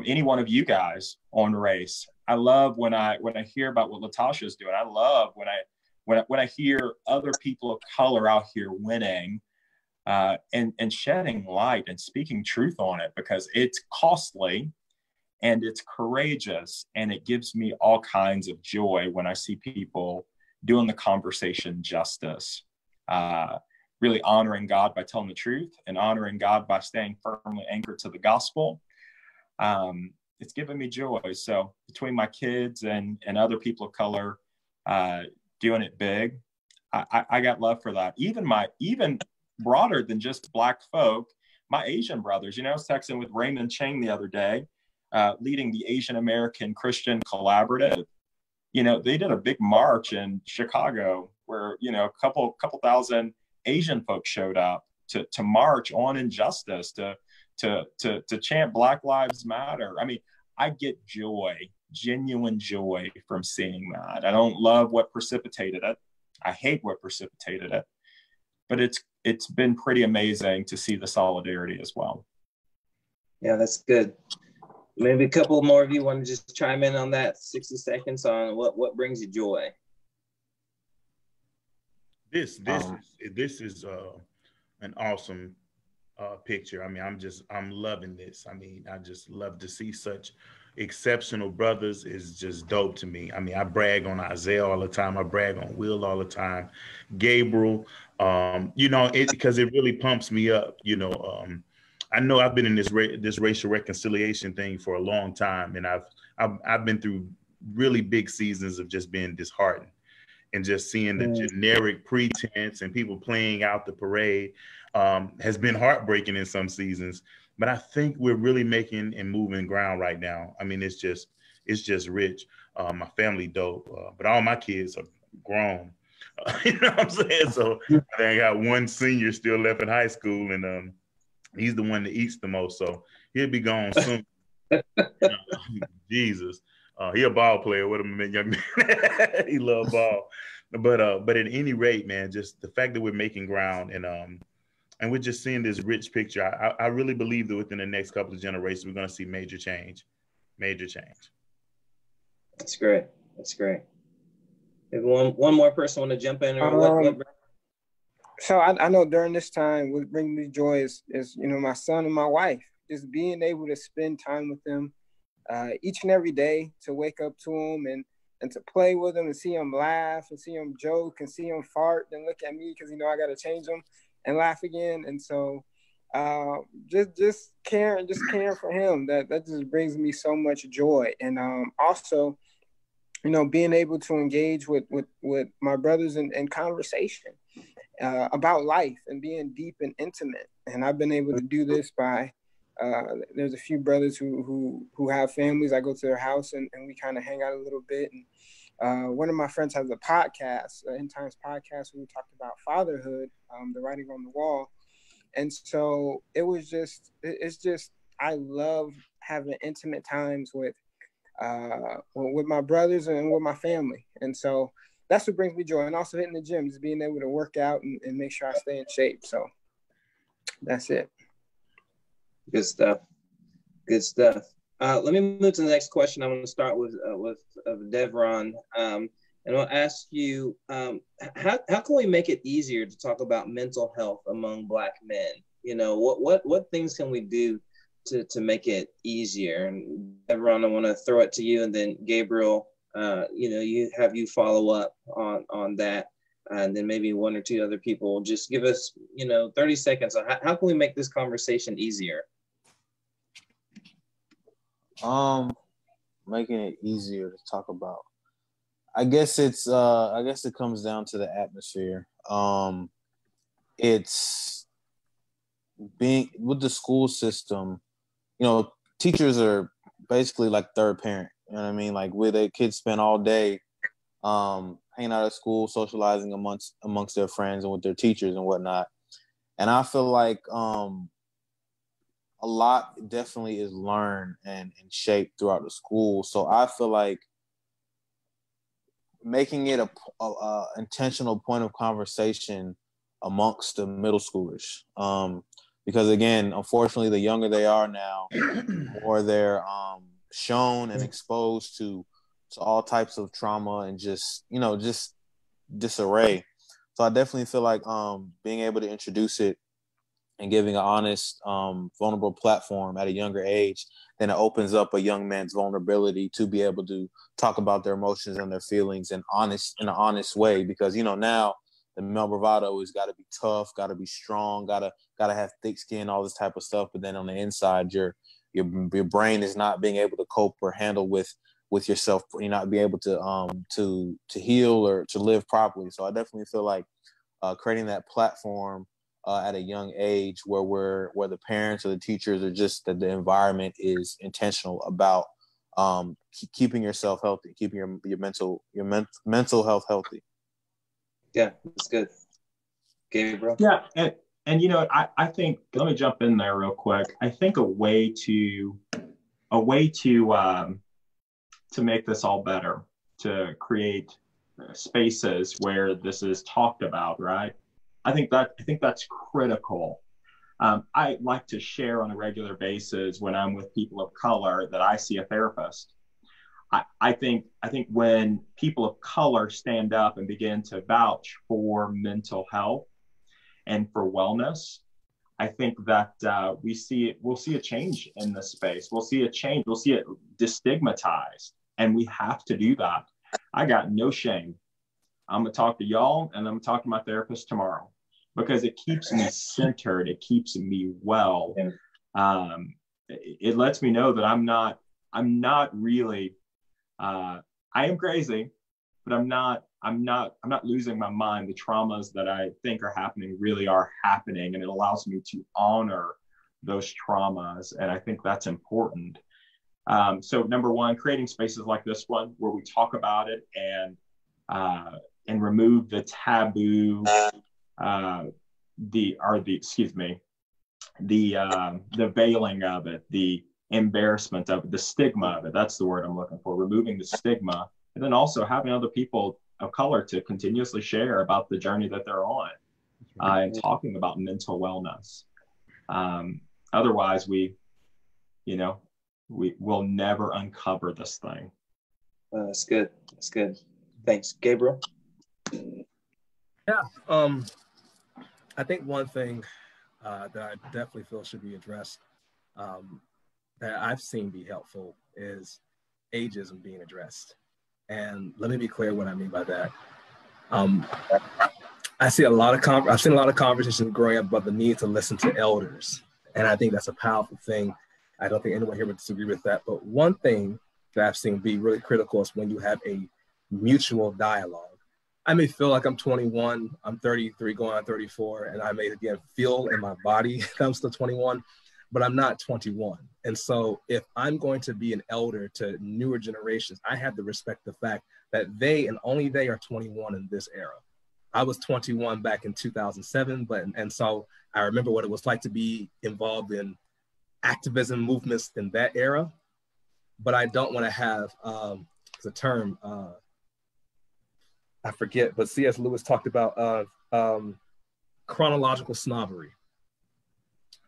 any one of you guys on race. I love when I hear about what Latasha's doing. I love when I hear other people of color out here winning and shedding light and speaking truth on it, because it's costly and it's courageous, and it gives me all kinds of joy when I see people doing the conversation justice. Really honoring God by telling the truth and honoring God by staying firmly anchored to the gospel. It's given me joy. So between my kids and other people of color doing it big, I got love for that. Even broader than just Black folk, my Asian brothers. You know, I was texting with Raymond Chang the other day, leading the Asian American Christian Collaborative. You know, they did a big march in Chicago where, you know, a couple thousand Asian folks showed up to march on injustice, to chant Black Lives Matter. I mean, I get joy, genuine joy from seeing that. I don't love what precipitated it. I hate what precipitated it, but it's been pretty amazing to see the solidarity as well. Yeah, that's good. Maybe a couple more of you want to just chime in on that 60 seconds on what brings you joy. This is an awesome picture. I mean, I'm loving this. I mean, I just love to see such exceptional brothers. Is just dope to me. I mean, I brag on Isaiah all the time. I brag on Will all the time. Gabriel, you know, because it really pumps me up. You know, I know I've been in this racial reconciliation thing for a long time, and I've been through really big seasons of just being disheartened and just seeing the generic pretense and people playing out the parade has been heartbreaking in some seasons. But I think we're really making and moving ground right now. I mean, it's just rich. My family dope, but all my kids are grown. You know what I'm saying? So I got one senior still left in high school, and he's the one that eats the most. So he'll be gone soon. Jesus. He a ball player. What a young man. He love ball. But at any rate, man, just the fact that we're making ground and we're just seeing this rich picture. I really believe that within the next couple of generations, we're going to see major change. Major change. That's great. That's great. If one more person want to jump in, or So I know during this time, what brings me joy is my son and my wife. Just being able to spend time with them each and every day, to wake up to them and to play with them and see them laugh and see them joke and see them fart and look at me because I got to change them and laugh again. And so just caring for him, that just brings me so much joy. And also, being able to engage with my brothers in conversation about life and being deep and intimate. And I've been able to do this by there's a few brothers who have families. I go to their house and we kind of hang out a little bit. And one of my friends has a podcast, End Times podcast, where we talked about fatherhood, the writing on the wall. And so it's just I love having intimate times with my brothers and with my family. And so that's what brings me joy. And also hitting the gym, just being able to work out and make sure I stay in shape. So that's it. Good stuff. Good stuff. Let me move to the next question. I'm going to start with Devron. And I'll ask you, how can we make it easier to talk about mental health among Black men? What things can we do to make it easier? And Devron, I want to throw it to you, and then Gabriel, you follow up on that, and then maybe one or two other people. Just give us 30 seconds on how can we make this conversation easier? Making it easier to talk about. I guess it comes down to the atmosphere. It's being with the school system, teachers are basically like third parent. You know what I mean? Like where their kids spend all day hanging out at school, socializing amongst their friends and with their teachers and whatnot. And I feel like a lot definitely is learned and shaped throughout the school. So I feel like making it a intentional point of conversation amongst the middle schoolers. Because again, unfortunately, the younger they are now, the more they're shown and exposed to all types of trauma and just disarray. So I definitely feel like being able to introduce it and giving an honest, vulnerable platform at a younger age, then it opens up a young man's vulnerability to be able to talk about their emotions and their feelings in an honest way. Because now the male bravado has got to be tough, got to be strong, gotta have thick skin, all this type of stuff. But then on the inside, your brain is not being able to cope or handle with yourself. You're not being able to heal or to live properly. So I definitely feel like creating that platform at a young age where the parents or the teachers, or just that the environment is intentional about keeping yourself healthy, keeping your mental health healthy. Yeah, that's good. Gabriel? Yeah, and I think, let me jump in there real quick. I think a way to make this all better, to create spaces where this is talked about, right? I think that's critical. I like to share on a regular basis when I'm with people of color that I see a therapist. I think when people of color stand up and begin to vouch for mental health and for wellness, I think that we'll see a change in this space. We'll see a change. We'll see it destigmatized, and we have to do that. I got no shame. I'm gonna talk to y'all, and I'm gonna talk to my therapist tomorrow, because it keeps me centered. It keeps me well. It lets me know that I'm not really I am crazy, but I'm not losing my mind. The traumas that I think are happening really are happening, and it allows me to honor those traumas. And I think that's important. So number one, creating spaces like this one where we talk about it and remove the taboo, the veiling of it, the embarrassment of it, the stigma of it. That's the word I'm looking for, removing the stigma. And then also having other people of color to continuously share about the journey that they're on, and talking about mental wellness. Otherwise, we will never uncover this thing. That's good. That's good. Thanks. Gabriel? Yeah. I think one thing that I definitely feel should be addressed, that I've seen be helpful, is ageism being addressed. And let me be clear what I mean by that. I've seen a lot of conversations growing up about the need to listen to elders. And I think that's a powerful thing. I don't think anyone here would disagree with that. But one thing that I've seen be really critical is when you have a mutual dialogue. I may feel like I'm 21, I'm 33, going on 34, and I may again feel in my body that I'm still 21, but I'm not 21. And so if I'm going to be an elder to newer generations, I have to respect the fact that they and only they are 21 in this era. I was 21 back in 2007, and so I remember what it was like to be involved in activism movements in that era, but I don't want to have the term, I forget, but C.S. Lewis talked about chronological snobbery.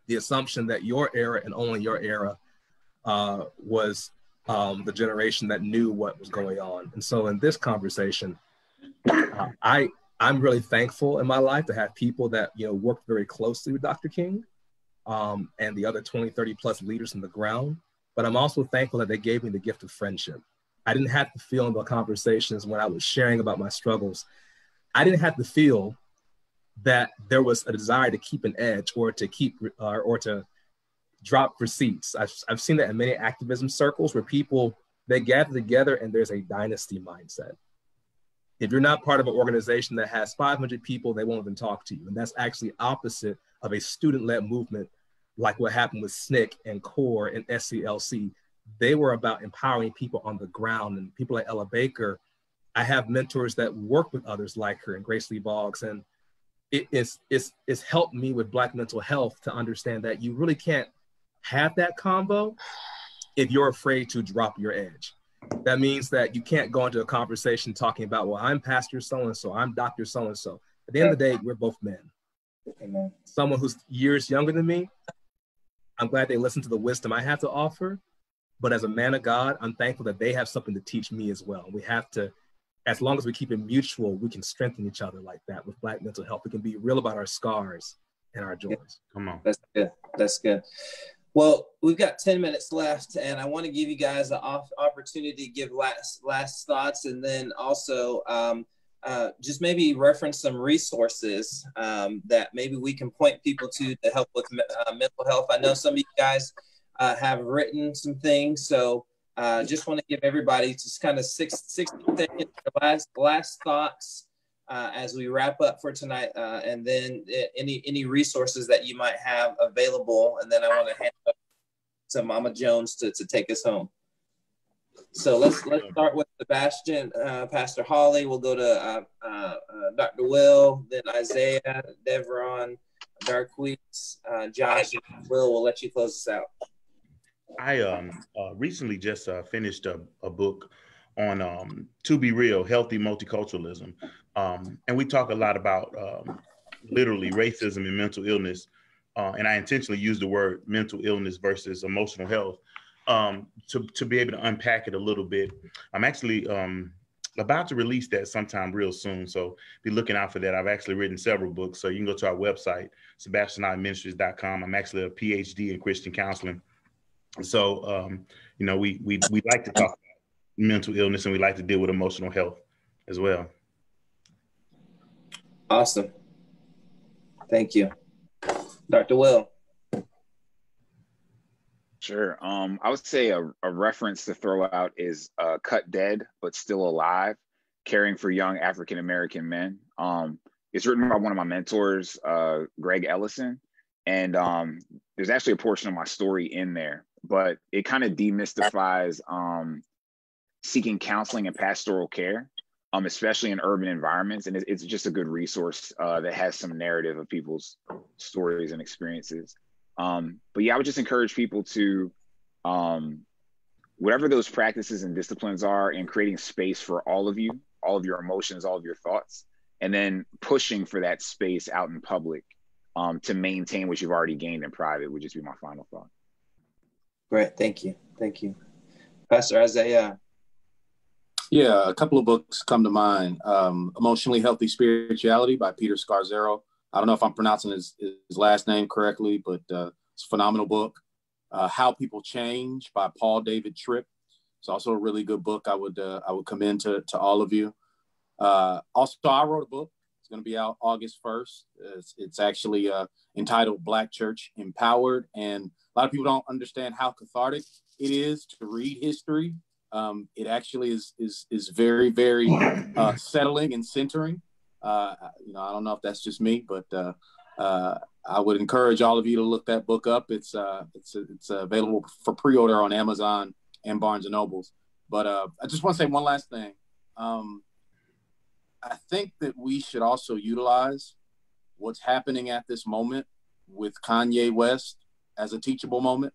The assumption that your era and only your era was the generation that knew what was going on. And so in this conversation, I'm really thankful in my life to have people that worked very closely with Dr. King and the other 20, 30 plus leaders on the ground. But I'm also thankful that they gave me the gift of friendship. I didn't have to feel in the conversations when I was sharing about my struggles. I didn't have to feel that there was a desire to keep an edge or to keep or to drop receipts. I've seen that in many activism circles where people, they gather together and there's a dynasty mindset. If you're not part of an organization that has 500 people, they won't even talk to you. And that's actually opposite of a student-led movement like what happened with SNCC and CORE and SCLC. They were about empowering people on the ground, and people like Ella Baker. I have mentors that work with others like her and Grace Lee Boggs, and it's helped me with Black mental health to understand that you really can't have that convo if you're afraid to drop your edge. That means that you can't go into a conversation talking about, well, I'm Pastor so-and-so, I'm Dr. so-and-so. At the end of the day, we're both men. Amen. Someone who's years younger than me, I'm glad they listen to the wisdom I have to offer. But as a man of God, I'm thankful that they have something to teach me as well. We have to, as long as we keep it mutual, we can strengthen each other like that with Black mental health. We can be real about our scars and our joys. Yeah. Come on. That's good. That's good. Well, we've got 10 minutes left, and I want to give you guys an opportunity to give last thoughts, and then also just maybe reference some resources that maybe we can point people to help with mental health. I know some of you guys have written some things, so just want to give everybody just kind of 60 seconds last thoughts as we wrap up for tonight, and then any resources that you might have available, and then I want to hand it to Mama Jones to take us home. So let's start with Sebastian, Pastor Holley. We'll go to Dr. Will, then Isaiah, Devron, Darquise, Josh, and Will. We'll let you close us out. I recently just finished a book on, to be real, healthy multiculturalism. And we talk a lot about literally racism and mental illness. And I intentionally use the word mental illness versus emotional health to be able to unpack it a little bit. I'm actually about to release that sometime real soon. So be looking out for that. I've actually written several books. So you can go to our website, SebastianMinistries.com. I'm actually a PhD in Christian counseling. So, we like to talk about mental illness, and we like to deal with emotional health as well. Awesome. Thank you. Dr. Will. Sure. I would say a reference to throw out is Cut Dead, But Still Alive, Caring for Young African-American Men. It's written by one of my mentors, Greg Ellison. And there's actually a portion of my story in there, but it kind of demystifies seeking counseling and pastoral care, especially in urban environments. And it's just a good resource that has some narrative of people's stories and experiences. But yeah, I would just encourage people to, whatever those practices and disciplines are, in creating space for all of you, all of your emotions, all of your thoughts, and then pushing for that space out in public to maintain what you've already gained in private would just be my final thought. Great, thank you. Thank you. Pastor Isaiah. Yeah, a couple of books come to mind. Emotionally Healthy Spirituality by Peter Scarzero. I don't know if I'm pronouncing his last name correctly, but it's a phenomenal book. How People Change by Paul David Tripp. It's also a really good book. I would commend to all of you. Also, I wrote a book. It's going to be out August 1st. It's actually entitled Black Church Empowered. And a lot of people don't understand how cathartic it is to read history. It actually is very, very settling and centering. I don't know if that's just me, but I would encourage all of you to look that book up. It's available for pre-order on Amazon and Barnes and Nobles. But I just want to say one last thing. I think that we should also utilize what's happening at this moment with Kanye West as a teachable moment,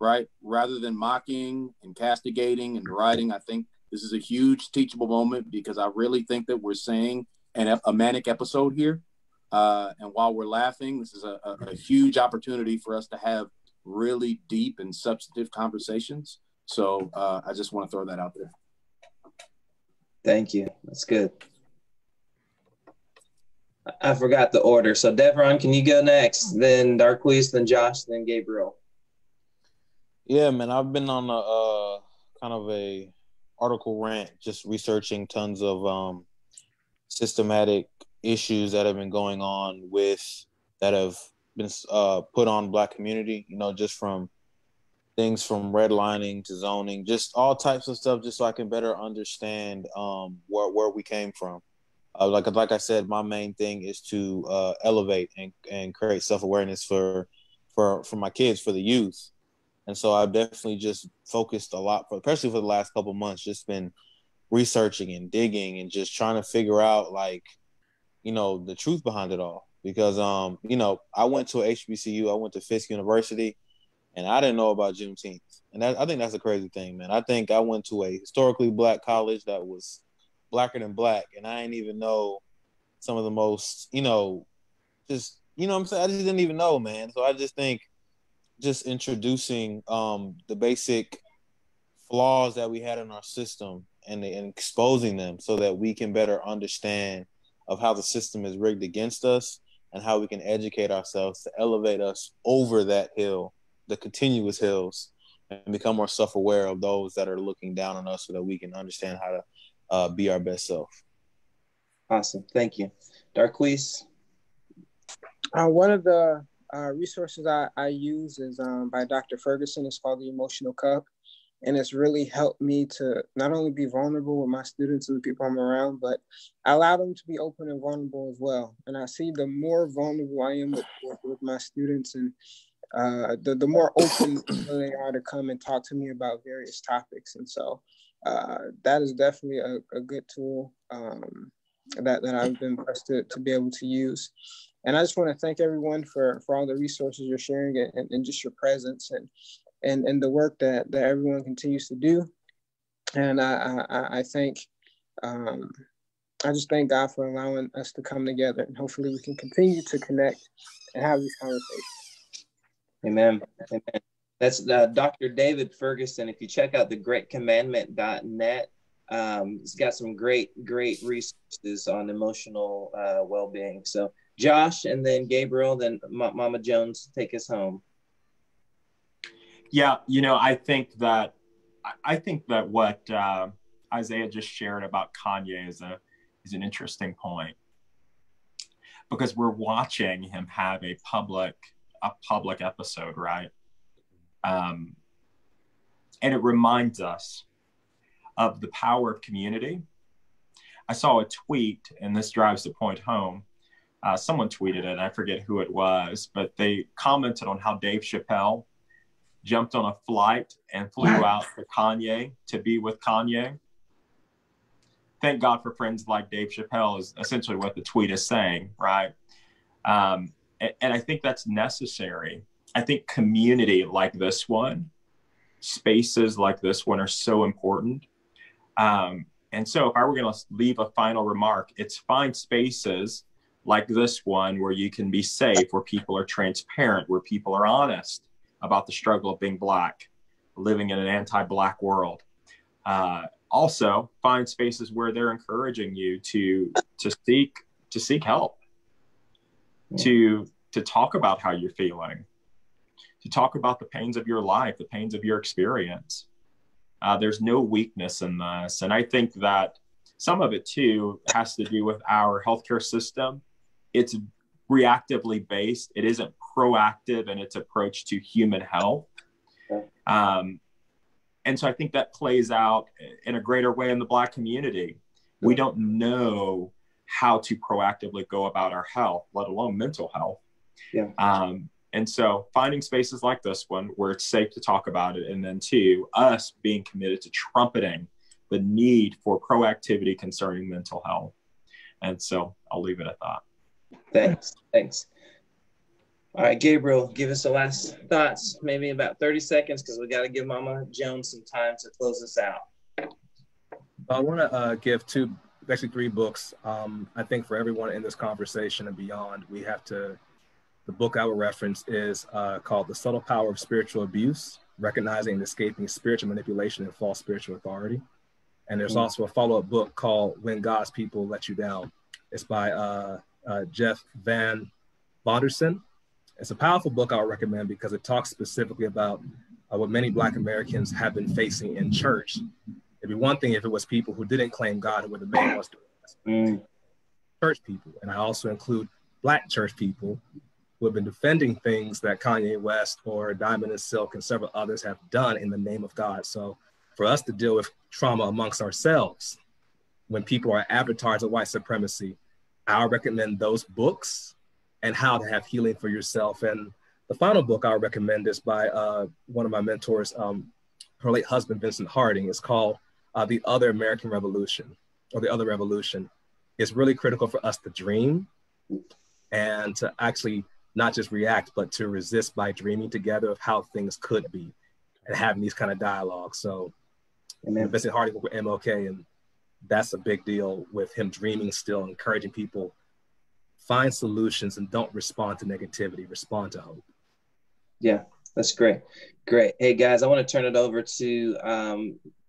right? Rather than mocking and castigating and deriding, I think this is a huge teachable moment, because I really think that we're seeing a manic episode here. And while we're laughing, this is a huge opportunity for us to have really deep and substantive conversations. So I just want to throw that out there. Thank you. That's good. I forgot the order. So Devron, can you go next? Then Darquise, then Josh, then Gabriel. Yeah, man, I've been on a kind of a article rant, just researching tons of systematic issues that have been going on that have been put on Black community, just from things from redlining to zoning, just all types of stuff, just so I can better understand where we came from. Like I said, my main thing is to elevate and create self-awareness for my kids, for the youth. And so I've definitely just focused a lot, especially for the last couple of months, just been researching and digging and just trying to figure out, the truth behind it all. Because, I went to a HBCU, I went to Fisk University, and I didn't know about Juneteenth. And I think that's a crazy thing, man. I think I went to a historically Black college that was Blacker than Black, and I didn't even know some of the most, what I'm saying? I just didn't even know, man. So I just think just introducing the basic flaws that we had in our system and exposing them so that we can better understand of how the system is rigged against us and how we can educate ourselves to elevate us over that hill, the continuous hills, and become more self-aware of those that are looking down on us so that we can understand how to be our best self. Awesome. Thank you. Darquise? One of the resources I use is by Dr. Ferguson. It's called The Emotional Cup. And it's really helped me to not only be vulnerable with my students and the people I'm around, but I allow them to be open and vulnerable as well. And I see the more vulnerable I am with my students, and the more open they are to come and talk to me about various topics. And so that is definitely a good tool that I've been blessed to be able to use. And I just want to thank everyone for all the resources you're sharing and just your presence and the work that everyone continues to do. And I think, I just thank God for allowing us to come together, and hopefully we can continue to connect and have these conversations. Amen. Amen. That's Dr. David Ferguson. If you check out thegreatcommandment.net, it's got some great resources on emotional well-being. So Josh, and then Gabriel, then Mama Jones, take us home. Yeah, I think that what Isaiah just shared about Kanye is an interesting point, because we're watching him have a public episode, right? And it reminds us of the power of community. I saw a tweet, and this drives the point home. Someone tweeted it, I forget who it was, but they commented on how Dave Chappelle jumped on a flight and flew out to Kanye to be with Kanye. Thank God for friends like Dave Chappelle is essentially what the tweet is saying, right? And I think that's necessary. I think community like this one, spaces like this one are so important. And so if I were going to leave a final remark, it's find spaces like this one where you can be safe, where people are transparent, where people are honest about the struggle of being Black, living in an anti-Black world. Also, find spaces where they're encouraging you to seek help, to talk about how you're feeling, to talk about the pains of your life, the pains of your experience. There's no weakness in this. And I think that some of it too has to do with our healthcare system. It's reactively based. It isn't proactive in its approach to human health. And so I think that plays out in a greater way in the Black community. We don't know how to proactively go about our health, let alone mental health. And so finding spaces like this one where it's safe to talk about it, and then two, us being committed to trumpeting the need for proactivity concerning mental health. And so I'll leave it at that. Thanks. All right, Gabriel, give us the last thoughts, maybe about 30 seconds, because we got to give Mama Jones some time to close us out. I want to give basically three books. I think for everyone in this conversation and beyond, the book I will reference is called The Subtle Power of Spiritual Abuse, Recognizing and Escaping Spiritual Manipulation and False Spiritual Authority. And there's also a follow-up book called When God's People Let You Down. It's by Jeff Van Vonderson. It's a powerful book I would recommend because it talks specifically about what many Black Americans have been facing in church. It'd be one thing if it was people who didn't claim God who were the main ones doing this. Church people, and I also include Black church people who have been defending things that Kanye West or Diamond and Silk and several others have done in the name of God. So for us to deal with trauma amongst ourselves, when people are avatars of white supremacy, I recommend those books and how to have healing for yourself. And the final book I recommend is by one of my mentors, her late husband, Vincent Harding. It's called The Other American Revolution, or The Other Revolution. It's really critical for us to dream and to actually not just react, but to resist by dreaming together of how things could be and having these kind of dialogues. So Vincent Harding with MLK, and that's a big deal with him dreaming still, encouraging people, find solutions and don't respond to negativity, respond to hope. Yeah, that's great. Hey guys, I want to turn it over to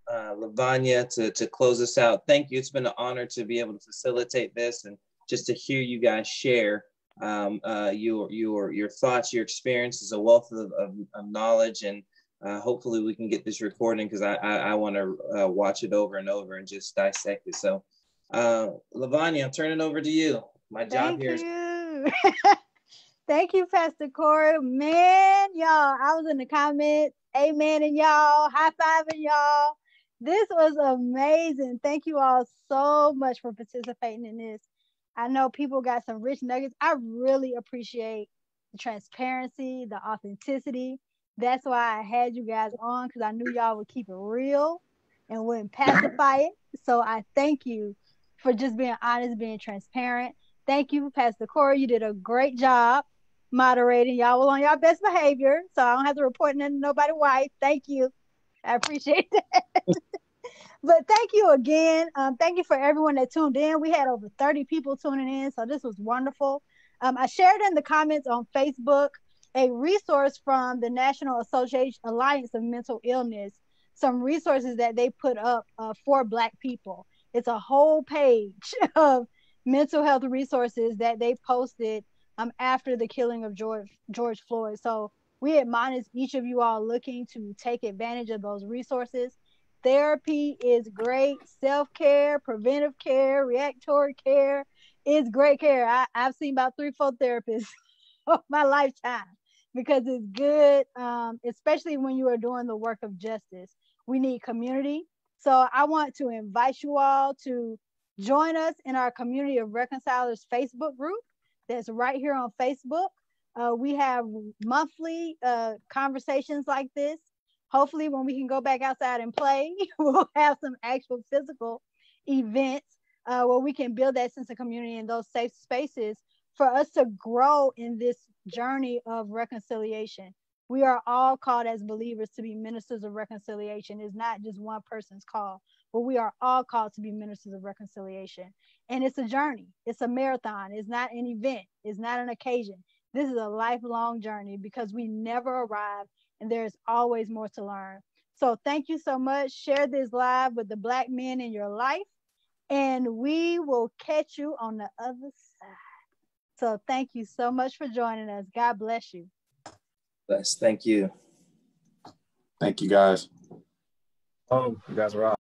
Lavanya to close us out. Thank you. It's been an honor to be able to facilitate this and just to hear you guys share your thoughts, your experiences, a wealth of knowledge, and hopefully we can get this recording because I want to watch it over and over and just dissect it. So Lavanya, I'll turn it over to you. My job here is Thank you, Pastor Corey. Man, y'all, I was in the comments, amen, and y'all, high fiving y'all. This was amazing. Thank you all so much for participating in this. I know people got some rich nuggets. I really appreciate the transparency, the authenticity. That's why I had you guys on, because I knew y'all would keep it real and wouldn't pacify it. So I thank you for just being honest, being transparent. Thank you, Pastor Corey. You did a great job moderating. Y'all were on your best behavior, so I don't have to report nothing to nobody's wife. Thank you. I appreciate that. But thank you again. Thank you for everyone that tuned in. We had over 30 people tuning in, so this was wonderful. I shared in the comments on Facebook a resource from the National Association Alliance of Mental Illness, some resources that they put up for Black people. It's a whole page of mental health resources that they posted after the killing of George Floyd. So we admonish each of you all looking to take advantage of those resources. Therapy is great. Self-care, preventive care, reactory care is great care. I've seen about 3-4 therapists of my lifetime. because it's good, especially when you are doing the work of justice. We need community. So I want to invite you all to join us in our Community of Reconcilers Facebook group that's right here on Facebook. We have monthly conversations like this. Hopefully when we can go back outside and play, we'll have some actual physical events where we can build that sense of community in those safe spaces for us to grow in this journey of reconciliation. We are all called as believers to be ministers of reconciliation. It's not just one person's call, but we are all called to be ministers of reconciliation. And it's a journey. It's a marathon. It's not an event. It's not an occasion. This is a lifelong journey because we never arrive and there's always more to learn. So thank you so much. Share this live with the Black men in your life, and we will catch you on the other side. So thank you so much for joining us. God bless you. Bless. Thank you. Thank you, guys. Oh, you guys are out.